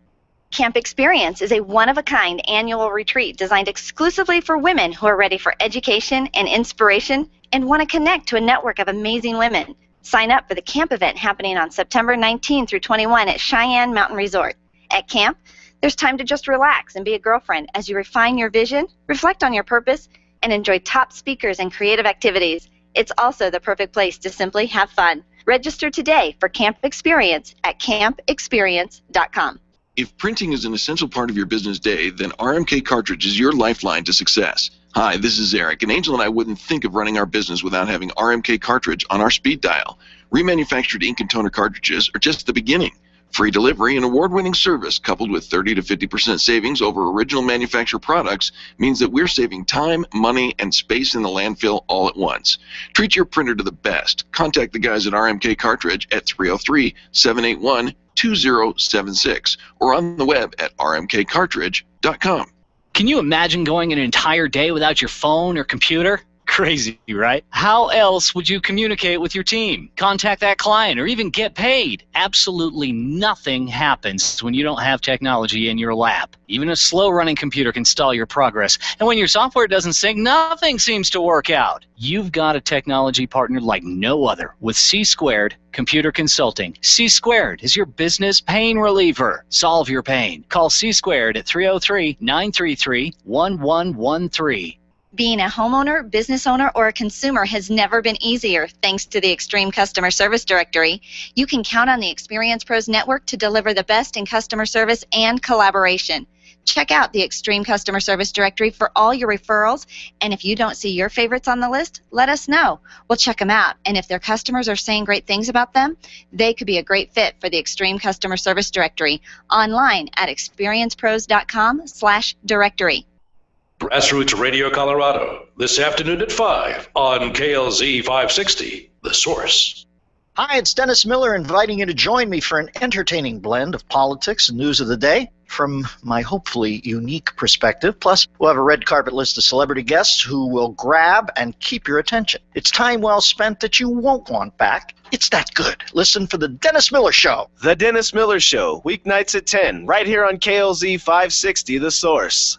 Camp Experience is a one-of-a-kind annual retreat designed exclusively for women who are ready for education and inspiration and want to connect to a network of amazing women. Sign up for the camp event happening on September 19 through 21 at Cheyenne Mountain Resort. At camp, there's time to just relax and be a girlfriend as you refine your vision, reflect on your purpose, and enjoy top speakers and creative activities. It's also the perfect place to simply have fun. Register today for Camp Experience at campexperience.com. If printing is an essential part of your business day, then RMK Cartridge is your lifeline to success. Hi, this is Eric, and Angel and I wouldn't think of running our business without having RMK Cartridge on our speed dial. Remanufactured ink and toner cartridges are just the beginning. Free delivery and award-winning service coupled with 30 to 50% savings over original manufacturer products means that we're saving time, money, and space in the landfill all at once. Treat your printer to the best. Contact the guys at RMK Cartridge at 303-781-2076 or on the web at rmkcartridge.com. Can you imagine going an entire day without your phone or computer? Crazy, right? How else would you communicate with your team, contact that client, or even get paid? Absolutely nothing happens when you don't have technology in your lap. Even a slow-running computer can stall your progress. And when your software doesn't sync, nothing seems to work out. You've got a technology partner like no other with C-Squared Computer Consulting. C-Squared is your business pain reliever. Solve your pain. Call C-Squared at 303-933-1113. Being a homeowner, business owner, or a consumer has never been easier thanks to the Extreme Customer Service Directory. You can count on the Experience Pros Network to deliver the best in customer service and collaboration. Check out the Extreme Customer Service Directory for all your referrals, and if you don't see your favorites on the list, let us know. We'll check them out, and if their customers are saying great things about them, they could be a great fit for the Extreme Customer Service Directory online at experiencepros.com/directory. Grassroots Radio Colorado, this afternoon at 5 on KLZ 560, The Source. Hi, it's Dennis Miller inviting you to join me for an entertaining blend of politics and news of the day from my hopefully unique perspective. Plus, we'll have a red carpet list of celebrity guests who will grab and keep your attention. It's time well spent that you won't want back. It's that good. Listen for The Dennis Miller Show. The Dennis Miller Show, weeknights at 10, right here on KLZ 560, The Source.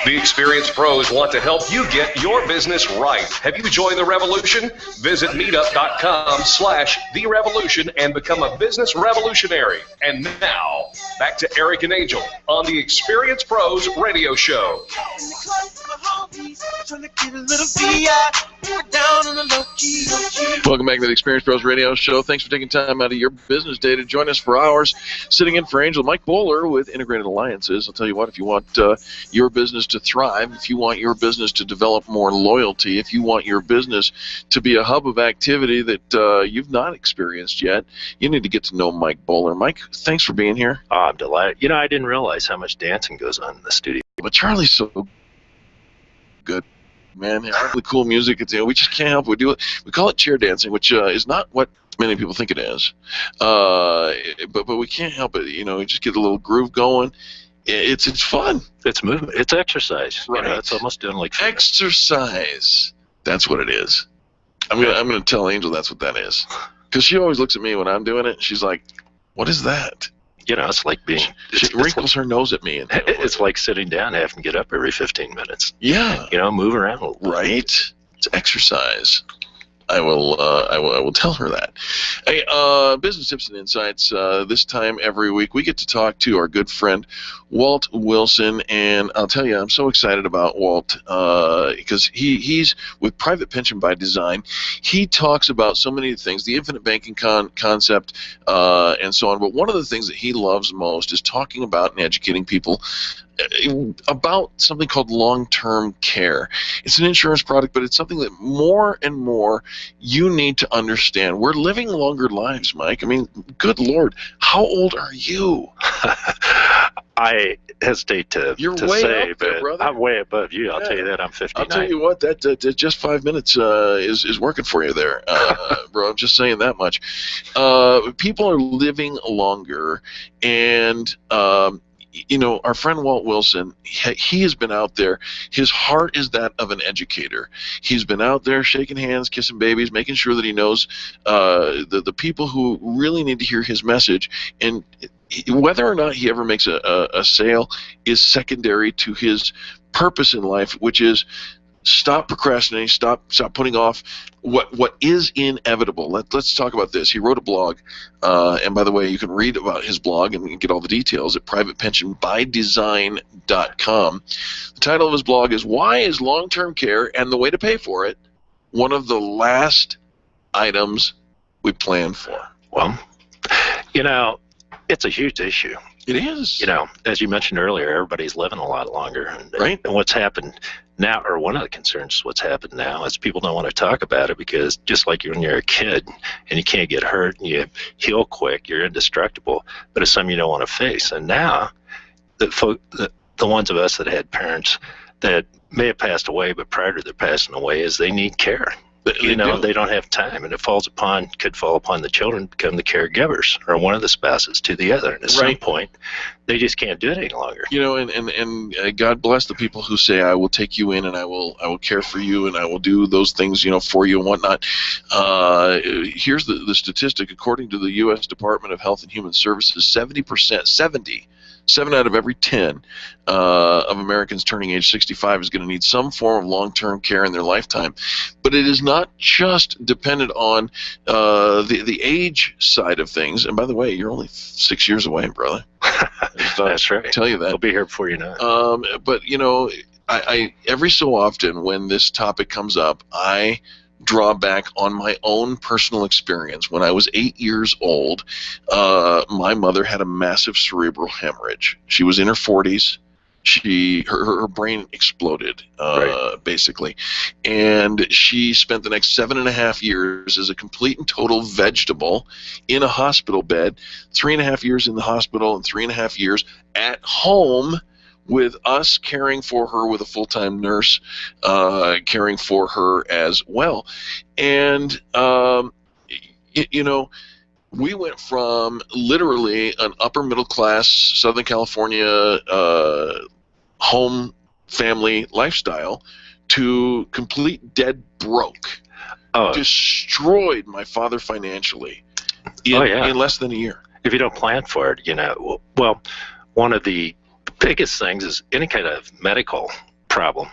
The experienced pros want to help you get your business right. Have you joined the revolution? Visit meetup.com/therevolution and become a business revolutionary. And now, back to Eric and Angel on the Experienced Pros Radio Show. Welcome back to the Experienced Pros Radio Show. Thanks for taking time out of your business day to join us for ours. Sitting in for Angel, Mike Bowler with Integrated Alliances. I'll tell you what, if you want your business to thrive, if you want your business to develop more loyalty, if you want your business to be a hub of activity that you've not experienced yet, you need to get to know Mike Bowler. Mike, thanks for being here. Oh, I'm delighted. You know, I didn't realize how much dancing goes on in the studio. But Charlie's so good, man. Really cool music. It's, we just can't help it. We do it. We call it chair dancing, which is not what many people think it is. But we can't help it. You know, we just get a little groove going. It's fun. It's movement. It's exercise. Right. You know, it's almost doing like fitness. Exercise. That's what it is. I'm gonna tell Angel that's what that is, because she always looks at me when I'm doing it. She's like, "What is that?" You know, it's like being. She wrinkles her nose at me. And it's like sitting down, having to get up every 15 minutes. Yeah. You know, move around a little. Right. It's exercise. I will tell her that. Hey, business tips and insights. This time every week we get to talk to our good friend Walt Wilson, and I'll tell you, I'm so excited about Walt because he's with Private Pension by Design. He talks about so many things, the infinite banking concept, and so on. But one of the things that he loves most is talking about and educating people about something called long-term care. It's an insurance product, but it's something that more and more you need to understand. We're living longer lives, Mike. I mean, good Lord, how old are you? I hesitate to say, up there, but brother. I'm way above you. I'll tell you that. I'm 59. I'll tell you what, that just 5 minutes is working for you there, bro. I'm just saying that much. People are living longer, and you know, our friend Walt Wilson, he has been out there. His heart is that of an educator. He's been out there shaking hands, kissing babies, making sure that he knows the people who really need to hear his message. And whether or not he ever makes a sale is secondary to his purpose in life, which is stop procrastinating, stop putting off what is inevitable. Let's talk about this. He wrote a blog, and by the way, you can read about his blog and get all the details at privatepensionbydesign.com. The title of his blog is "Why is Long-Term Care and the Way to Pay for It One of the Last Items We Plan For?" Well, you know, it's a huge issue. It is. You know, as you mentioned earlier, everybody's living a lot longer. And, right. And what's happened now, or one of the concerns is what's happened now, is people don't want to talk about it because just like when you're a kid and you can't get hurt and you heal quick, you're indestructible, but it's something you don't want to face. And now, the ones of us that had parents that may have passed away, but prior to their passing away, is they need care. You know, they don't have time, and it could fall upon the children to become the caregivers, or one of the spouses to the other. And at some point, they just can't do it any longer. You know, and God bless the people who say, "I will take you in, and I will care for you, and I will do those things, you know, for you and whatnot." Here's the statistic: according to the U.S. Department of Health and Human Services, 7 out of every 10 of Americans turning age 65 is going to need some form of long-term care in their lifetime. But it is not just dependent on the age side of things. And by the way, you're only 6 years away, brother. That's right. I'll tell you that. I'll be here before you know it. But, you know, I every so often when this topic comes up, I draw back on my own personal experience. When I was 8 years old, my mother had a massive cerebral hemorrhage. She was in her 40s. Her brain exploded, basically, and she spent the next 7.5 years as a complete and total vegetable in a hospital bed. 3.5 years in the hospital and 3.5 years at home, with us caring for her with a full-time nurse caring for her as well. And we went from literally an upper middle class Southern California home family lifestyle to complete dead broke. Destroyed my father financially in less than a year. If you don't plan for it, well, one of the biggest things is any kind of medical problem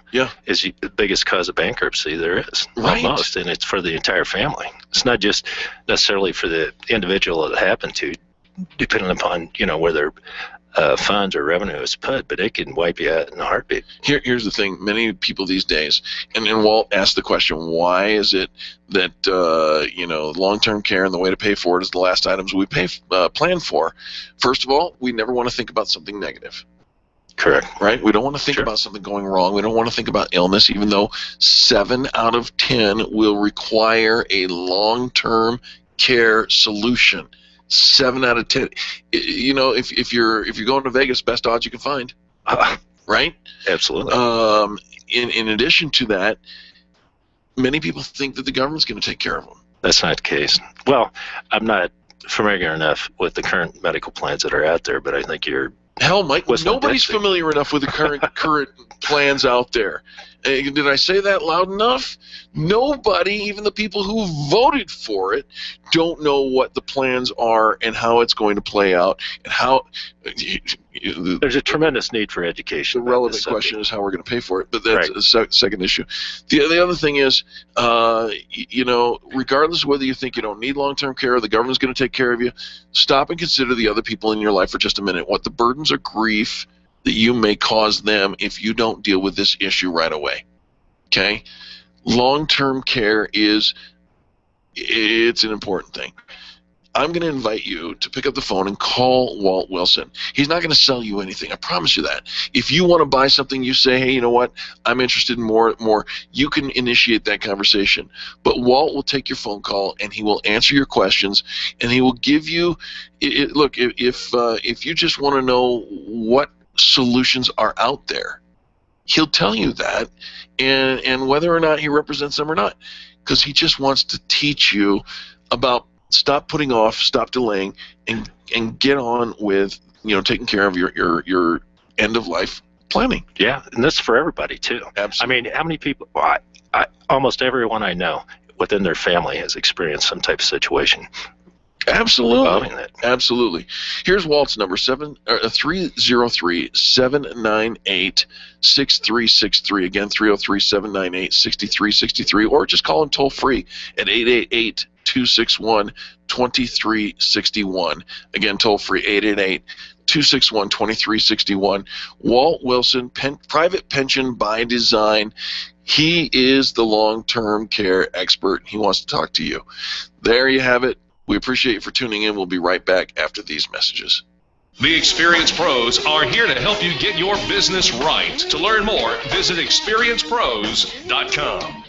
is the biggest cause of bankruptcy there is, almost, and it's for the entire family. It's not just necessarily for the individual that happened to, depending upon where their funds or revenue is put, but it can wipe you out in a heartbeat. Here's the thing: many people these days, and Walt asked the question, why is it that long-term care and the way to pay for it is the last items we plan for? First of all, we never want to think about something negative. Correct. Right? We don't want to think about something going wrong. We don't want to think about illness, even though 7 out of 10 will require a long-term care solution. 7 out of 10. If you're going to Vegas, best odds you can find. Right? Absolutely. In addition to that, many people think that the government's going to take care of them. That's not the case. Well, I'm not familiar enough with the current medical plans that are out there, but I think you're... Hell, Mike, nobody's familiar enough with the current plans out there. Did I say that loud enough? Nobody, even the people who voted for it, don't know what the plans are and how it's going to play out and how... There's a tremendous need for education. The relevant question is how we're going to pay for it, but that's a second issue. The other thing is, regardless of whether you think you don't need long-term care or the government's going to take care of you, stop and consider the other people in your life for just a minute. What the burdens of grief that you may cause them if you don't deal with this issue right away. Okay? Long-term care it's an important thing. I'm going to invite you to pick up the phone and call Walt Wilson. He's not going to sell you anything. I promise you that. If you want to buy something, you say, hey, you know what? I'm interested in more. You can initiate that conversation. But Walt will take your phone call, and he will answer your questions, and he will give you look, if you just want to know what solutions are out there, he'll tell you that, and whether or not he represents them or not, because he just wants to teach you about stop putting off, stop delaying, and get on with taking care of your end of life planning. Yeah, and that's for everybody too. Absolutely. I mean, how many people? Almost everyone I know within their family has experienced some type of situation. Absolutely. Absolutely. Here's Walt's number, 303-798-6363. Again, 303-798-6363, or just call him toll free at 888-261-2361. Again, toll free, 888-261-2361. Walt Wilson, private pension by design. He is the long-term care expert. He wants to talk to you. There you have it. We appreciate you for tuning in. We'll be right back after these messages. The Experience Pros are here to help you get your business right. To learn more, visit experiencepros.com.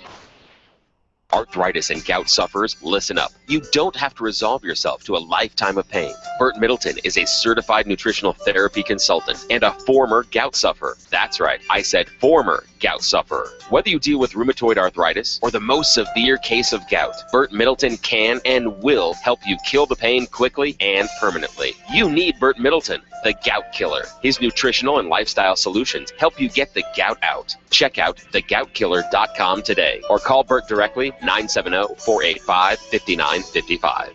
Arthritis and gout sufferers, listen up. You don't have to resolve yourself to a lifetime of pain. Burt Middleton is a certified nutritional therapy consultant and a former gout sufferer. That's right, I said former gout sufferer. Whether you deal with rheumatoid arthritis or the most severe case of gout, Burt Middleton can and will help you kill the pain quickly and permanently. You need Burt Middleton, the Gout Killer. His nutritional and lifestyle solutions help you get the gout out. Check out thegoutkiller.com today or call Burt directly, 970-485-5955.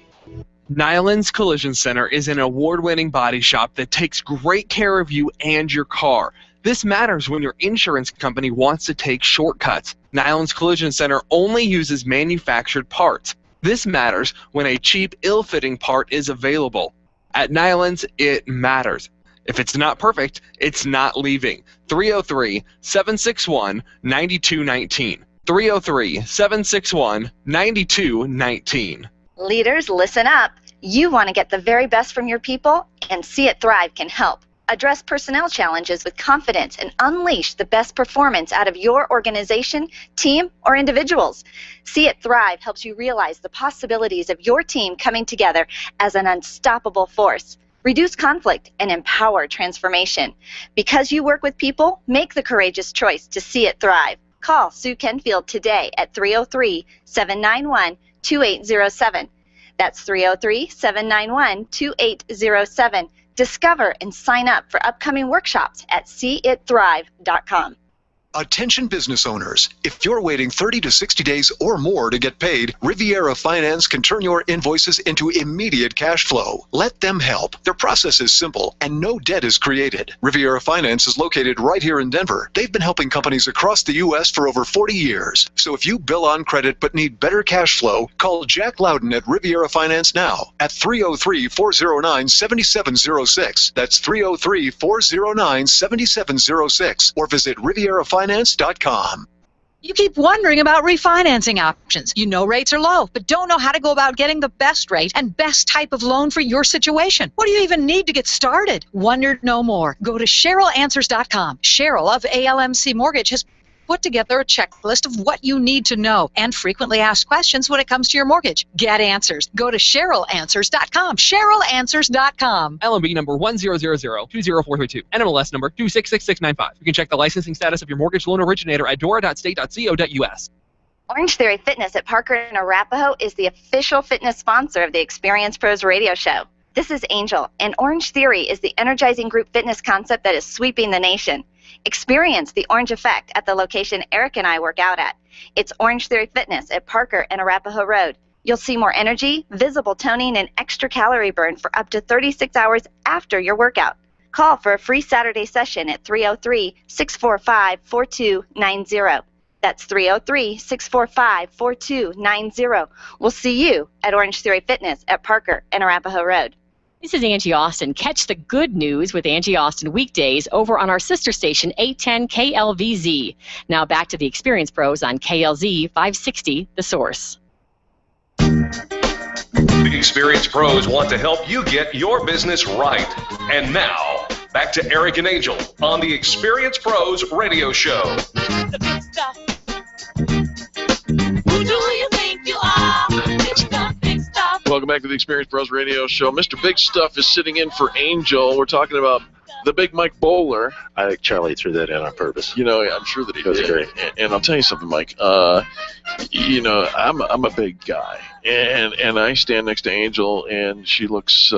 Nyland's Collision Center is an award-winning body shop that takes great care of you and your car. This matters when your insurance company wants to take shortcuts. Nyland's Collision Center only uses manufactured parts. This matters when a cheap, ill-fitting part is available. At Nyland's, it matters. If it's not perfect, it's not leaving. 303-761-9219. 303-761-9219. Leaders, listen up. You want to get the very best from your people, and See It Thrive can help. Address personnel challenges with confidence and unleash the best performance out of your organization, team, or individuals. See It Thrive helps you realize the possibilities of your team coming together as an unstoppable force. Reduce conflict and empower transformation. Because you work with people, make the courageous choice to see it thrive. Call Sue Kenfield today at 303-791-2807. That's 303-791-2807. Discover and sign up for upcoming workshops at seeitthrive.com. Attention business owners, if you're waiting 30 to 60 days or more to get paid, Riviera Finance can turn your invoices into immediate cash flow. Let them help. Their process is simple and no debt is created. Riviera Finance is located right here in Denver. They've been helping companies across the U.S. for over 40 years. So if you bill on credit but need better cash flow, call Jack Loudon at Riviera Finance now at 303-409-7706. That's 303-409-7706. Or visit RivieraFinance.com. You keep wondering about refinancing options. You know rates are low, but don't know how to go about getting the best rate and best type of loan for your situation. What do you even need to get started? Wonder no more. Go to CherylAnswers.com. Cheryl of ALMC Mortgage has put together a checklist of what you need to know and frequently asked questions when it comes to your mortgage. Get answers. Go to CherylAnswers.com. CherylAnswers.com. LMB number 100020432. NMLS number 266695. You can check the licensing status of your mortgage loan originator at dora.state.co.us. Orange Theory Fitness at Parker and Arapahoe is the official fitness sponsor of the Experience Pros radio show. This is Angel, and Orange Theory is the energizing group fitness concept that is sweeping the nation. Experience the Orange Effect at the location Eric and I work out at. It's Orange Theory Fitness at Parker and Arapahoe Road. You'll see more energy, visible toning, and extra calorie burn for up to 36 hours after your workout. Call for a free Saturday session at 303-645-4290. That's 303-645-4290. We'll see you at Orange Theory Fitness at Parker and Arapahoe Road. This is Angie Austin. Catch the good news with Angie Austin weekdays over on our sister station, 810 KLVZ. Now back to the Experience Pros on KLZ 560, The Source. The Experience Pros want to help you get your business right. And now, back to Eric and Angel on the Experience Pros radio show. Who do you think you are? Big stuff, big stuff. Welcome back to the Experience Pros radio show. Mr. Big Stuff is sitting in for Angel. We're talking about the Big Mike Bowler. I think Charlie threw that in on purpose. You know, I'm sure that he did. Great. And I'll tell you something, Mike. You know, I'm a big guy, and I stand next to Angel, and she looks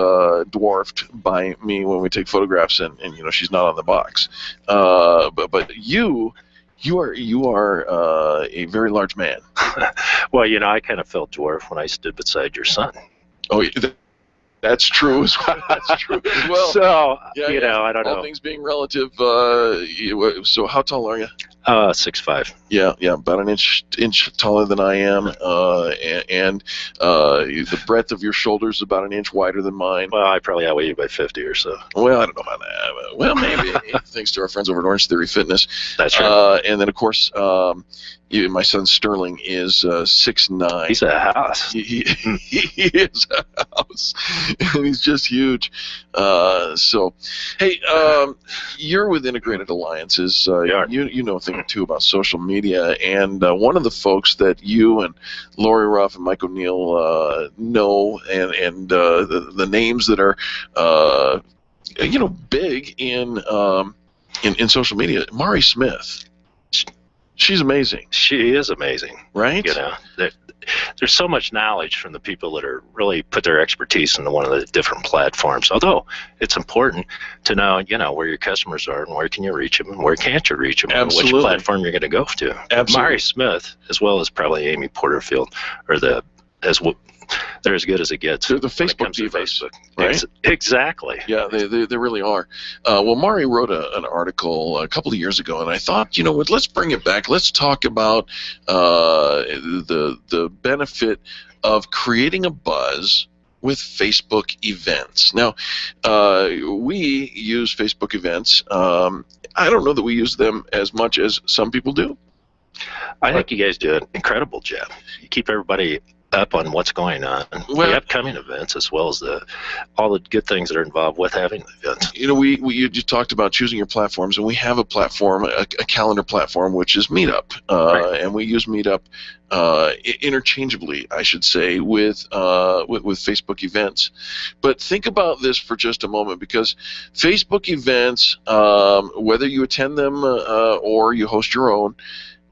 dwarfed by me when we take photographs, and you know, she's not on the box. But you are a very large man. Well, you know, I kind of felt dwarfed when I stood beside your son. Oh, that's true as well. That's true as well. So, yeah, you know, I don't know. All things being relative, so how tall are you? 6'5". Yeah, about an inch taller than I am, and the breadth of your shoulders is about an inch wider than mine. Well, I probably outweigh you by 50 or so. Well, I don't know about that. Well, maybe. Thanks to our friends over at Orange Theory Fitness. That's right. And then, of course, my son Sterling is 6'9". He's a house. He is a house, and he's just huge. So, hey, you're with Integrated Alliances. You know a thing or two about social media, and one of the folks that you and Lori Ruff and Mike O'Neill know, and the names that are big in social media, Mari Smith. She's amazing. She is amazing. Right? You know, there's so much knowledge from the people that are really put their expertise into one of the different platforms. Although it's important to know, you know, where your customers are and where can you reach them and where can't you reach them, and which platform you're going to go to. Absolutely. Mari Smith, as well as probably Amy Porterfield, are they're as good as it gets. They're the Facebook divas, right? Exactly. Yeah, they really are. Well, Mari wrote an article a couple of years ago, and I thought, you know what, let's bring it back. Let's talk about the benefit of creating a buzz with Facebook events. Now, we use Facebook events. I don't know that we use them as much as some people do. I think you guys do an incredible job. You keep everybody up on what's going on, the upcoming events, as well as all the good things that are involved with having the events. You know, you just talked about choosing your platforms, and we have a platform, a calendar platform, which is Meetup, and we use Meetup interchangeably, I should say, with Facebook events. But think about this for just a moment, because Facebook events, whether you attend them or you host your own,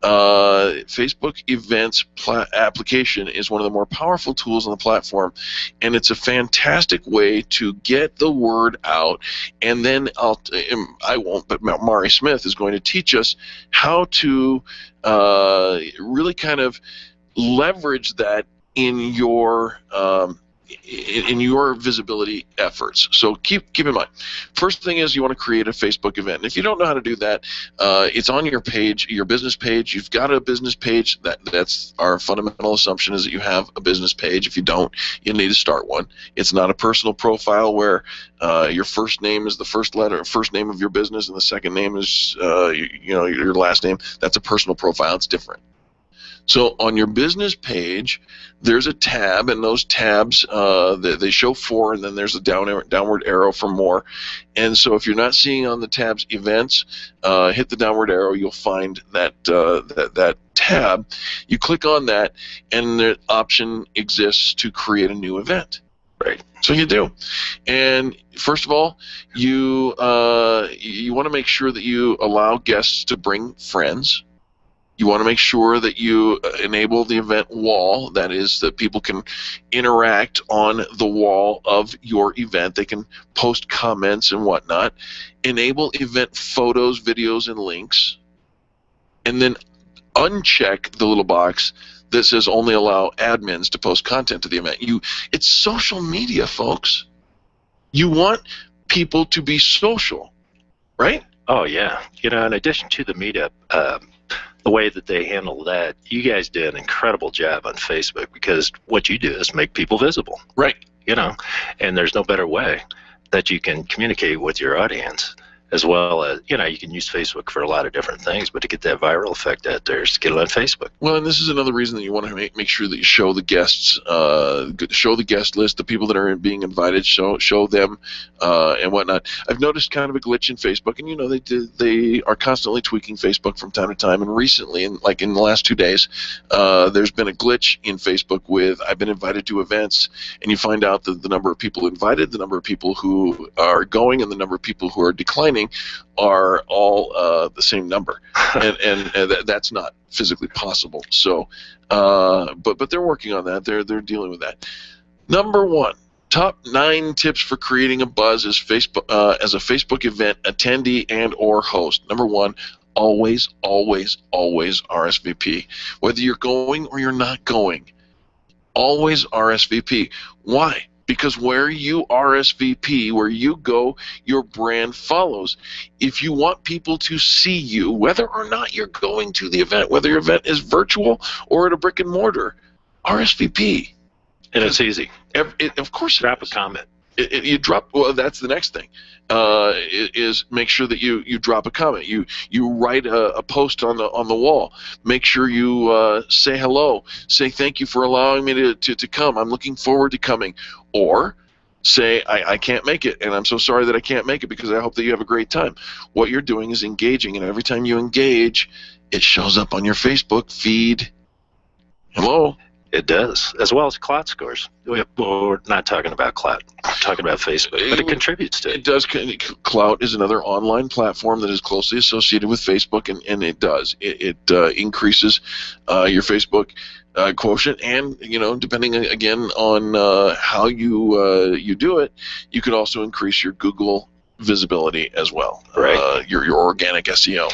Facebook events application is one of the more powerful tools on the platform, and it's a fantastic way to get the word out. And then I won't, but Mari Smith is going to teach us how to really kind of leverage that in your visibility efforts. So keep in mind, first thing is you want to create a Facebook event. And if you don't know how to do that, it's on your page, your business page. You've got a business page. That's our fundamental assumption, is that you have a business page. If you don't, you need to start one. It's not a personal profile where your first name is the first name of your business, and the second name is your last name. That's a personal profile. It's different. So on your business page, there's a tab, and those tabs, they show 4, and then there's a downward arrow for more. And so if you're not seeing on the tabs events, hit the downward arrow. You'll find that tab. You click on that, and the option exists to create a new event. Right. So you do. And first of all, you want to make sure that you allow guests to bring friends. You want to make sure that you enable the event wall, that is, that people can interact on the wall of your event. They can post comments and whatnot. Enable event photos, videos, and links. And then uncheck the little box that says only allow admins to post content to the event. It's social media, folks. You want people to be social, right? Oh, yeah. In addition to the Meetup, the way that they handle that, you guys did an incredible job on Facebook, because what you do is make people visible. Right. And there's no better way that you can communicate with your audience, as well as, you can use Facebook for a lot of different things, but to get that viral effect out there is to get it on Facebook. Well, and this is another reason that you want to make sure that you show the guests, show the guest list, the people that are being invited, show them and whatnot. I've noticed kind of a glitch in Facebook, and they are constantly tweaking Facebook from time to time. And recently, like in the last 2 days, there's been a glitch in Facebook with I've been invited to events, and you find out that the number of people invited, the number of people who are going, and the number of people who are declining are all the same number, and that's not physically possible. So, but they're working on that. They're dealing with that. Number 1, top 9 tips for creating a buzz as a Facebook event attendee and/or host. Number 1. Always, always, always RSVP. Whether you're going or you're not going, always RSVP. Why? Because where you RSVP, where you go, your brand follows. If you want people to see you, whether or not you're going to the event, whether your event is virtual or at a brick and mortar, RSVP. And it's easy. Of course, drop a comment. You drop. Well, that's the next thing. Is make sure that you drop a comment. You write a post on the wall. Make sure you say hello. Say thank you for allowing me to come. I'm looking forward to coming. Or say I can't make it, and I'm so sorry that I can't make it, because I hope that you have a great time. What you're doing is engaging, and every time you engage, it shows up on your Facebook feed. Hello. It does, as well as clout scores. We're not talking about clout. We're talking about Facebook, but it contributes to it. It does. Clout is another online platform that is closely associated with Facebook, and it does. It increases your Facebook quotient, and depending again on how you do it, you could also increase your Google visibility as well. Right. Your organic SEO.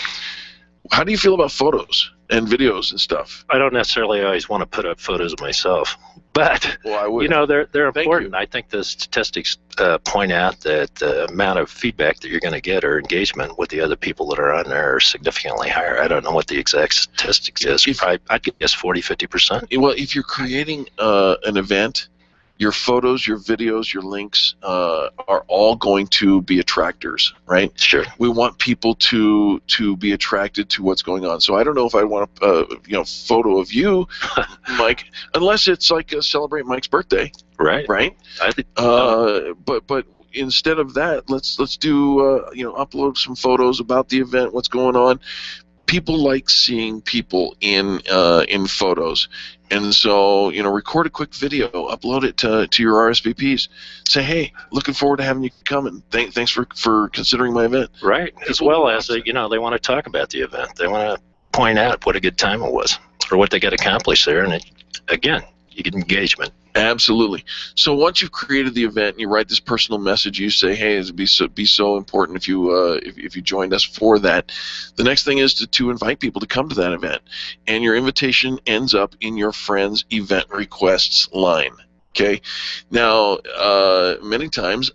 How do you feel about photos and videos and stuff? I don't necessarily always want to put up photos of myself, but they're important. I think the statistics point out that the amount of feedback that you're going to get or engagement with the other people that are on there are significantly higher. I don't know what the exact statistics is. I'd guess 40-50%. Well, if you're creating an event, your photos, your videos, your links are all going to be attractors, right? Sure. We want people to be attracted to what's going on. So I don't know if I want a photo of you, Mike, unless it's like celebrate Mike's birthday. Right. Right. I think. But instead of that, let's do upload some photos about the event, what's going on. People like seeing people in photos, and so record a quick video, upload it to your RSVPs. Say, hey, looking forward to having you come, and thanks for considering my event. Right, as well as they want to talk about the event. They want to point out what a good time it was, or what they got accomplished there, and again, you get engagement. Absolutely. So once you've created the event and you write this personal message, you say, "Hey, it'd be so important if you joined us for that." The next thing is to invite people to come to that event, and your invitation ends up in your friend's event requests line. Okay. Now, many times,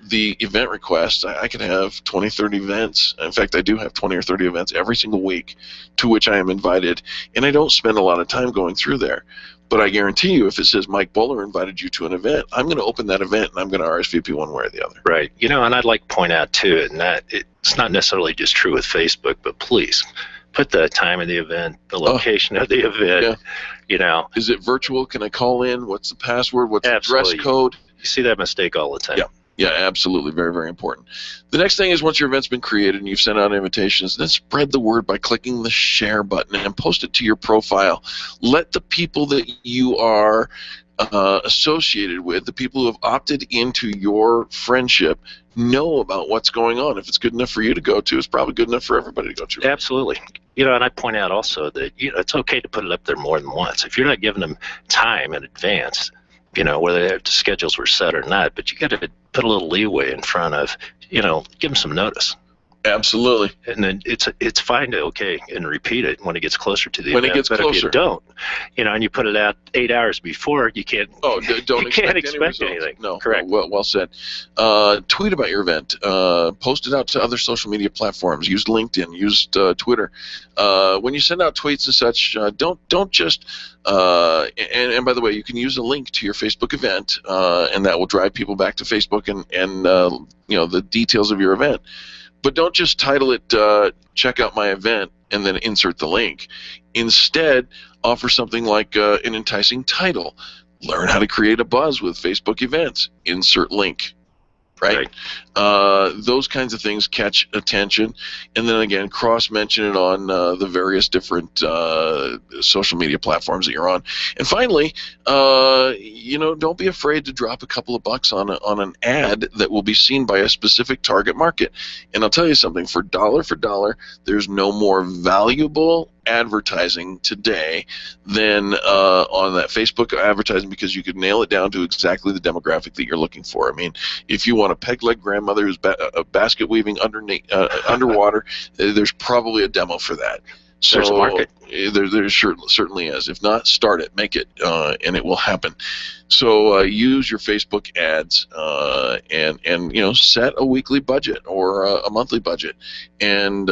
the event requests, I can have 20, 30 events. In fact, I do have 20 or 30 events every single week to which I am invited, and I don't spend a lot of time going through there. But I guarantee you, if it says Mike Bowler invited you to an event, I'm going to open that event and I'm going to RSVP one way or the other. Right. And I'd like to point out, too, and that it's not necessarily just true with Facebook, but please put the time of the event, the location of the event, Is it virtual? Can I call in? What's the password? What's the dress code? You see that mistake all the time. Yeah, absolutely. Very, very important. The next thing is once your event's been created and you've sent out invitations, then spread the word by clicking the share button and post it to your profile. Let the people that you are associated with, the people who have opted into your friendship, know about what's going on. If it's good enough for you to go to, it's probably good enough for everybody to go to. Absolutely. And I point out also that it's okay to put it up there more than once. If you're not giving them time in advance, whether the schedules were set or not, but you got to put a little leeway in front of, give them some notice. Absolutely. And then it's fine to and repeat it when it gets closer to the when event. It gets but closer. If you don't, and you put it out 8 hours before, you can't. Don't you can't expect any anything. No, correct. Well said. Tweet about your event. Post it out to other social media platforms. Use LinkedIn. Use Twitter. When you send out tweets and such, don't just. And by the way, you can use a link to your Facebook event, and that will drive people back to Facebook and the details of your event. But don't just title it check out my event and then insert the link. Instead, offer something like an enticing title. Learn how to create a buzz with Facebook events. Insert link. Right? Those kinds of things catch attention. And then again, cross-mention it on the various different social media platforms that you're on. And finally, don't be afraid to drop a couple of bucks on an ad that will be seen by a specific target market. And I'll tell you something, for dollar, there's no more valuable advertising today than on that Facebook advertising, because you could nail it down to exactly the demographic that you're looking for. I mean, if you want a peg-leg grandmother who's basket weaving underwater, there's probably a demo for that. So there's a market. There certainly is. If not, start it, make it, and it will happen. So use your Facebook ads and set a weekly budget or a monthly budget, and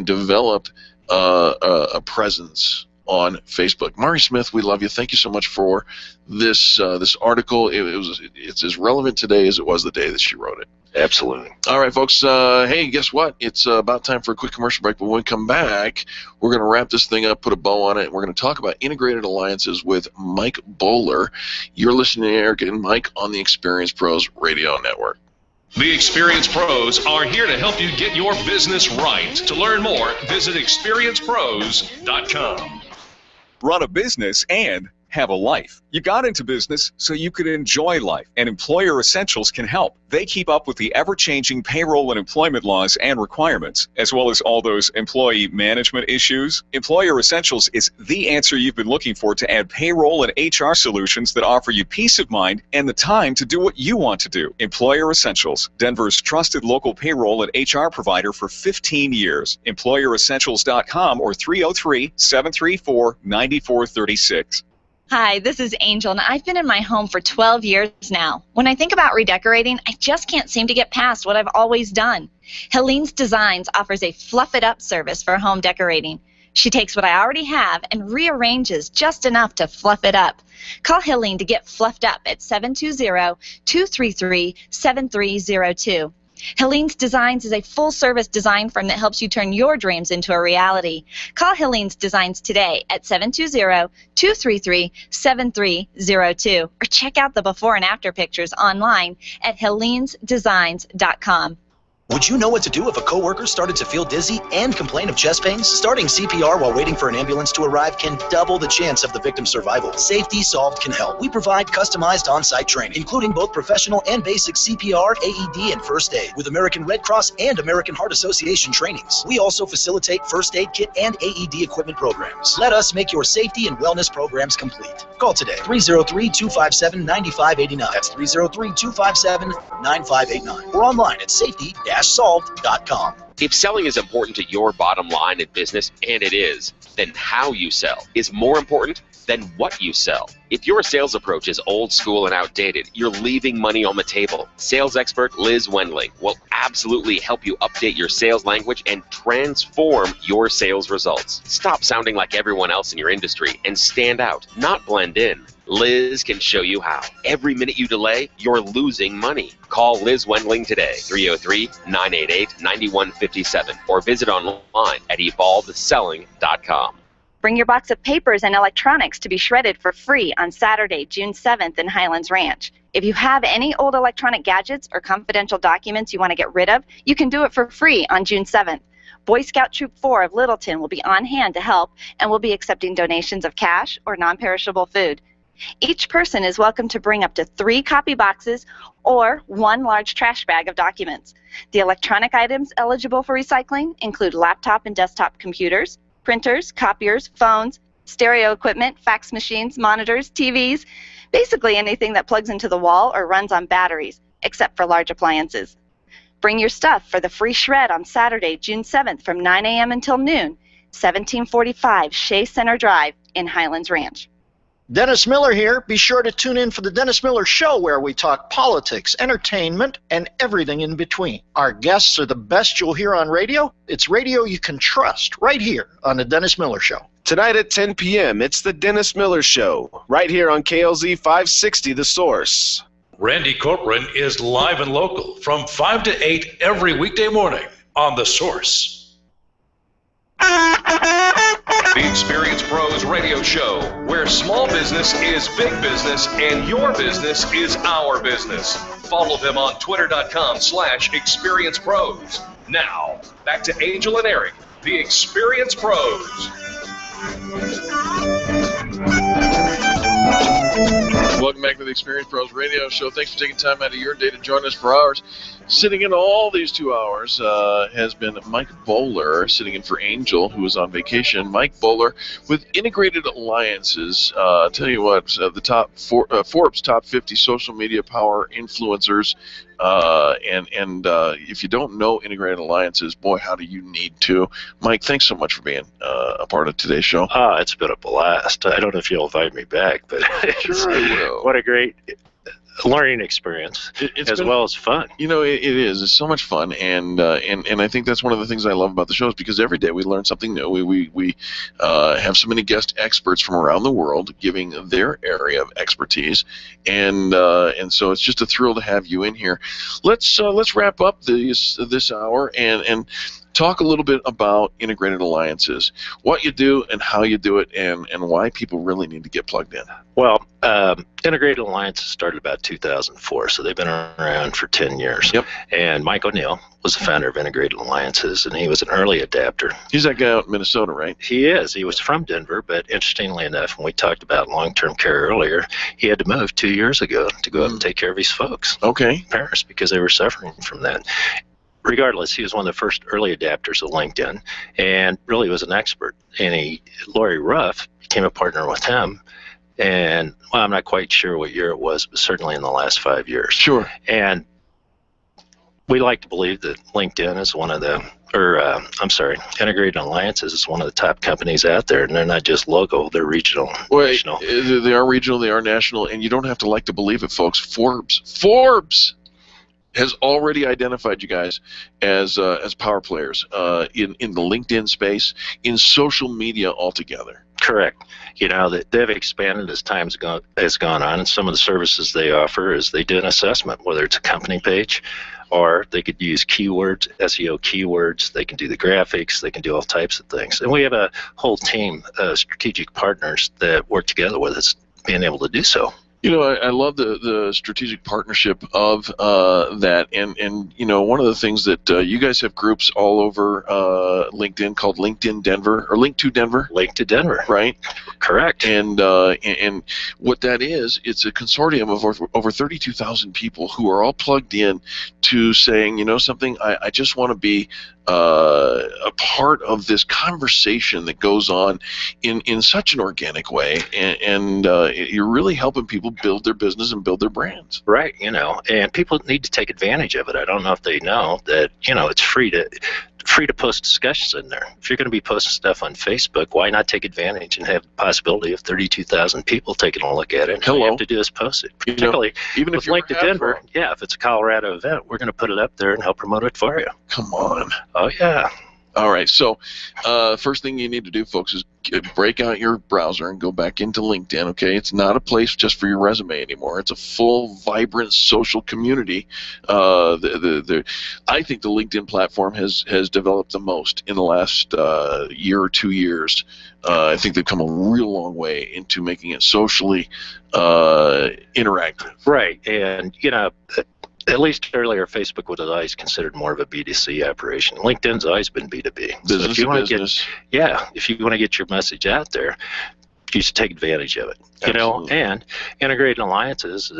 develop a presence on Facebook. Mari Smith, we love you. Thank you so much for this article. It's as relevant today as it was the day that she wrote it. Absolutely. All right, folks. Hey, guess what? It's about time for a quick commercial break. But when we come back, we're going to wrap this thing up, put a bow on it, and we're going to talk about integrated alliances with Mike Bowler. You're listening to Eric and Mike on the Experience Pros Radio Network. The Experience Pros are here to help you get your business right. To learn more, visit experiencepros.com. Run a business and have a life. You got into business so you could enjoy life, and Employer Essentials can help. They keep up with the ever-changing payroll and employment laws and requirements, as well as all those employee management issues. Employer Essentials is the answer you've been looking for to add payroll and HR solutions that offer you peace of mind and the time to do what you want to do. Employer Essentials, Denver's trusted local payroll and HR provider for 15 years. EmployerEssentials.com or 303-734-9436. Hi, this is Angel, and I've been in my home for 12 years now. When I think about redecorating, I just can't seem to get past what I've always done. Helene's Designs offers a fluff-it-up service for home decorating. She takes what I already have and rearranges just enough to fluff it up. Call Helene to get fluffed up at 720-233-7302. Helene's Designs is a full-service design firm that helps you turn your dreams into a reality. Call Helene's Designs today at 720-233-7302 or check out the before and after pictures online at helenesdesigns.com. Would you know what to do if a coworker started to feel dizzy and complain of chest pains? Starting CPR while waiting for an ambulance to arrive can double the chance of the victim's survival. Safety Solved can help. We provide customized on-site training, including both professional and basic CPR, AED, and first aid, with American Red Cross and American Heart Association trainings. We also facilitate first aid kit and AED equipment programs. Let us make your safety and wellness programs complete. Call today, 303-257-9589. That's 303-257-9589. Or online at safety-solved.com. If selling is important to your bottom line in business, and it is, then how you sell is more important than what you sell. If your sales approach is old school and outdated, you're leaving money on the table. Sales expert Liz Wendling will absolutely help you update your sales language and transform your sales results. Stop sounding like everyone else in your industry and stand out, not blend in. Liz can show you how. Every minute you delay, you're losing money. Call Liz Wendling today, 303-988-9157, or visit online at evolvedselling.com. Bring your box of papers and electronics to be shredded for free on Saturday, June 7th in Highlands Ranch. If you have any old electronic gadgets or confidential documents you want to get rid of, you can do it for free on June 7th. Boy Scout Troop 4 of Littleton will be on hand to help and will be accepting donations of cash or non-perishable food. Each person is welcome to bring up to 3 copy boxes or 1 large trash bag of documents. The electronic items eligible for recycling include laptop and desktop computers, printers, copiers, phones, stereo equipment, fax machines, monitors, TVs, basically anything that plugs into the wall or runs on batteries, except for large appliances. Bring your stuff for the free shred on Saturday, June 7th from 9 a.m. until noon, 1745 Shea Center Drive in Highlands Ranch. Dennis Miller here. Be sure to tune in for the Dennis Miller Show, where we talk politics, entertainment, and everything in between. Our guests are the best you'll hear on radio. It's radio you can trust right here on the Dennis Miller Show. Tonight at 10 p.m., it's the Dennis Miller Show, right here on KLZ 560, The Source. Randy Corcoran is live and local from 5 to 8 every weekday morning on The Source. The Experience Pros Radio Show, where small business is big business and your business is our business. Follow them on twitter.com/experiencepros. Now, back to Angel and Eric, the Experience Pros. Welcome back to the Experience Pros Radio Show. Thanks for taking time out of your day to join us for ours. Sitting in all these 2 hours has been Mike Bowler, sitting in for Angel, who is on vacation. Mike Bowler with Integrated Alliances. Tell you what, the top Forbes top 50 social media power influencers. And if you don't know Integrated Alliances, boy, how do you need to. Mike, thanks so much for being a part of today's show. It's been a blast. I don't know if you'll invite me back, but sure I will. What a great learning experience, well as fun. You know, it is. It's so much fun, and I think that's one of the things I love about the show is because every day we learn something new. We have so many guest experts from around the world giving their area of expertise, and so it's just a thrill to have you in here. Let's wrap up this hour and talk a little bit about Integrated Alliances, what you do and how you do it, and why people really need to get plugged in. Well, Integrated Alliances started about 2004, so they've been around for 10 years. Yep. And Mike O'Neill was the founder of Integrated Alliances, and he was an early adapter. He's that guy out in Minnesota, right? He is. He was from Denver, but interestingly enough, when we talked about long-term care earlier, he had to move 2 years ago to go up and take care of his folks. Okay. Parents, because they were suffering from that. Regardless, he was one of the first early adapters of LinkedIn and really was an expert. And Lori Ruff became a partner with him. And, well, I'm not quite sure what year it was, but certainly in the last 5 years. Sure. And we like to believe that LinkedIn is one of the, Integrated Alliances is one of the top companies out there. And they're not just local, they're regional. Well, national. They are regional, they are national, and you don't have to like to believe it, folks. Forbes has already identified you guys as power players in the LinkedIn space, in social media altogether. Correct. You know, they've expanded as time has gone on, and some of the services they offer is they do an assessment, whether it's a company page or they could use keywords, SEO keywords, they can do the graphics, they can do all types of things. And we have a whole team of strategic partners that work together with us being able to do so. You know, I love the strategic partnership of that, and you know, one of the things that you guys have groups all over LinkedIn called LinkedIn Denver or Link to Denver. Link to Denver, right? Correct. And what that is, it's a consortium of over 32,000 people who are all plugged in to saying, you know, something. I just want to be a part of this conversation that goes on in such an organic way, and you're really helping people build their business and build their brands. Right, you know, and people need to take advantage of it. I don't know if they know that, you know, it's free to post discussions in there. If you're going to be posting stuff on Facebook, why not take advantage and have the possibility of 32,000 people taking a look at it? And all you have to do is post it. Particularly, even if you're Link to Denver, if it's a Colorado event, we're going to put it up there and help promote it for you. Come on. Oh, yeah. All right, so first thing you need to do, folks, is break out your browser and go back into LinkedIn, okay? It's not a place just for your resume anymore. It's a full, vibrant social community. I think the LinkedIn platform has developed the most in the last year or 2 years. I think they've come a real long way into making it socially interactive. Right, and, you know, at least earlier, Facebook was always considered more of a B2C operation. LinkedIn's always been B2B. Business so if you want to business. if you want to get your message out there, you should take advantage of it. You know, and integrated alliances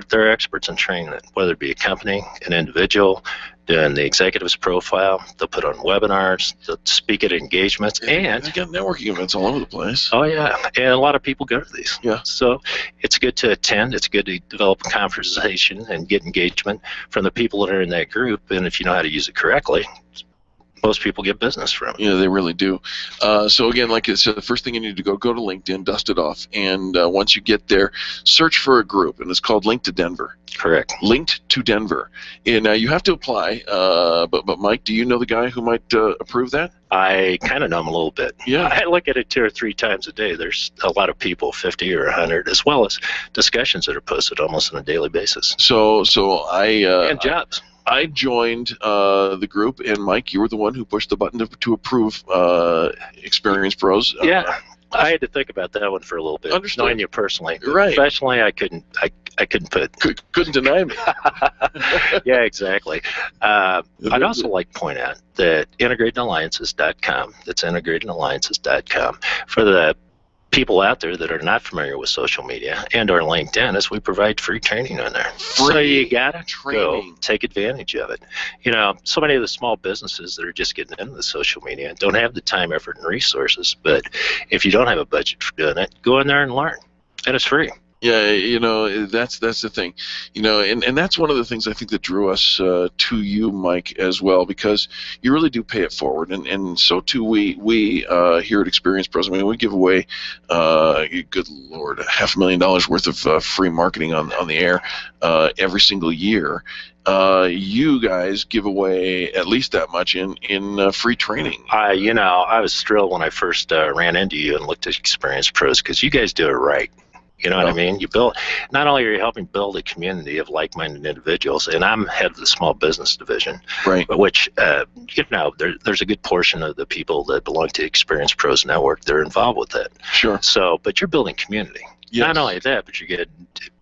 they're experts in training it, whether it be a company, an individual, doing the executive's profile. They'll put on webinars, they'll speak at engagements, and they got networking events all over the place. Oh yeah, and a lot of people go to these. Yeah. So it's good to attend. It's good to develop a conversation and get engagement from the people that are in that group. And if you know how to use it correctly, most people get business from it. Yeah, they really do. So again, like I said, the first thing you need to go to LinkedIn, dust it off, and once you get there, search for a group, and it's called Link to Denver. Correct. Linked to Denver. And you have to apply, but Mike, do you know the guy who might approve that? I kind of know him a little bit. Yeah. I look at it 2 or 3 times a day. There's a lot of people, 50 or 100, as well as discussions that are posted almost on a daily basis. So and jobs. I joined the group, and Mike, you were the one who pushed the button to approve Experience Pros. Yeah, I had to think about that one for a little bit. Understood. Knowing you personally, right? Professionally, I couldn't couldn't deny me. Yeah, exactly. I'd also like to point out that integratedalliances.com. That's integratedalliances.com for the people out there that are not familiar with social media and or LinkedIn, is we provide free training on there. So you gotta go take advantage of it. You know, so many of the small businesses that are just getting into the social media don't have the time, effort, and resources. But if you don't have a budget for doing it, go in there and learn, and it's free. Yeah, you know, that's the thing, you know, and that's one of the things I think that drew us to you, Mike, as well, because you really do pay it forward, and so too we here at Experience Pros. I mean, we give away, good Lord, $500,000 worth of free marketing on the air every single year. You guys give away at least that much in free training. You know, I was thrilled when I first ran into you and looked at Experience Pros, because you guys do it right. You know what I mean? You build, not only are you helping build a community of like-minded individuals, and I'm head of the small business division, right? But which, you know, there's a good portion of the people that belong to Experience Pros Network that are involved with it. Sure. So, but you're building community. Yes. Not only that, but you get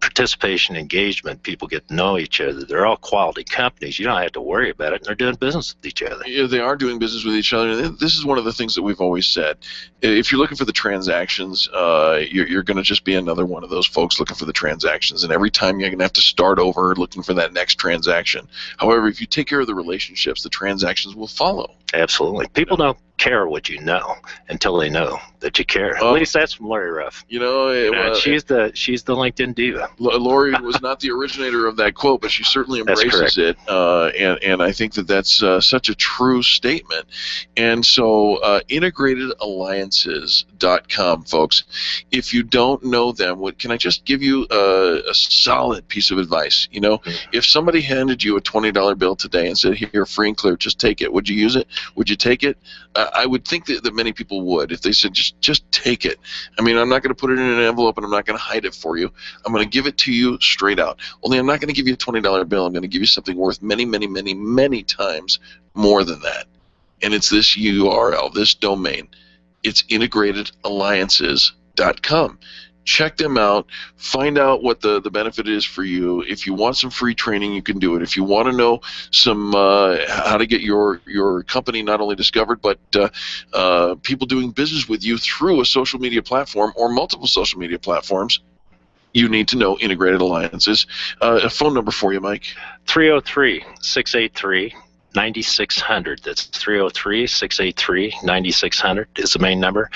participation, engagement. People get to know each other. They're all quality companies. You don't have to worry about it. And they're doing business with each other. Yeah, they are doing business with each other. This is one of the things that we've always said. If you're looking for the transactions, you're going to just be another one of those folks looking for the transactions. And every time you're going to have to start over looking for that next transaction. However, if you take care of the relationships, the transactions will follow. Absolutely. People don't care what you know until they know that you care. At least that's from Lori Ruff. You know, she's the LinkedIn diva. Lori was not the originator of that quote, but she certainly embraces it, and I think that that's such a true statement. And so, IntegratedAlliances.com, folks. If you don't know them, can I just give you a solid piece of advice? You know, if somebody handed you a $20 bill today and said, "Here, free and clear, just take it," would you use it? Would you take it? I would think that many people would if they said, just take it. I mean, I'm not going to put it in an envelope and I'm not going to hide it for you. I'm going to give it to you straight out. Only I'm not going to give you a $20 bill. I'm going to give you something worth many, many, many, many times more than that. And it's this URL, this domain. It's IntegratedAlliances.com. Check them out. Find out what the benefit is for you. If you want some free training, you can do it. If you want to know some how to get your company not only discovered, but people doing business with you through a social media platform or multiple social media platforms, you need to know Integrated Alliances. A phone number for you, Mike. 303-683-9600. That's 303-683-9600 is the main number.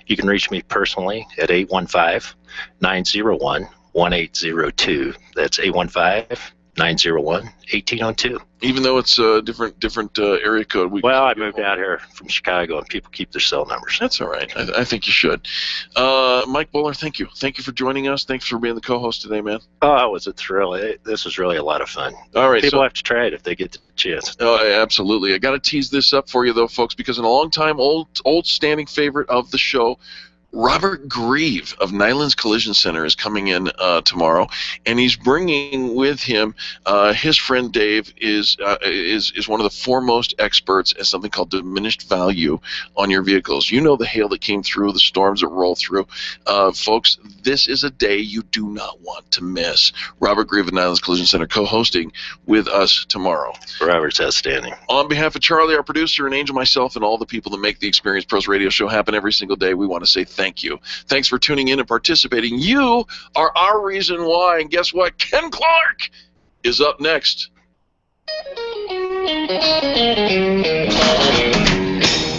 You can reach me personally at 815-901-1802. That's 815-901-1802. Even though it's a different area code. I moved out here from Chicago, and people keep their cell numbers. That's all right. I think you should. Mike Bowler, thank you. Thank you for joining us. Thanks for being the co-host today, man. Oh, it was a thrill. This was really a lot of fun. All right. People have to try it if they get the chance. Oh, absolutely. I got to tease this up for you, though, folks, because in a long time, old standing favorite of the show, Robert Grieve of Nyland's Collision Center is coming in tomorrow, and he's bringing with him his friend Dave is one of the foremost experts at something called diminished value on your vehicles. You know the hail that came through, the storms that roll through. Folks, this is a day you do not want to miss. Robert Grieve of Nyland's Collision Center co-hosting with us tomorrow. Robert's outstanding. On behalf of Charlie, our producer, and Angel, myself, and all the people that make the Experience Pros radio show happen every single day, we want to say thank you. Thanks for tuning in and participating. You are our reason why. And guess what? Ken Clark is up next.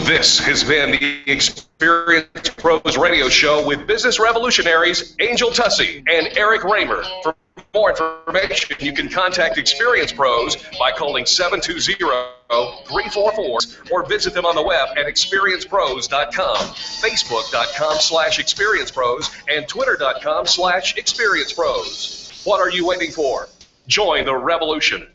This has been the Experience Pros radio show with business revolutionaries Angel Tussey and Eric Raymer. For more information, you can contact Experience Pros by calling 720-344 or visit them on the web at experiencepros.com, facebook.com/experiencepros, and twitter.com/experiencepros. What are you waiting for? Join the revolution.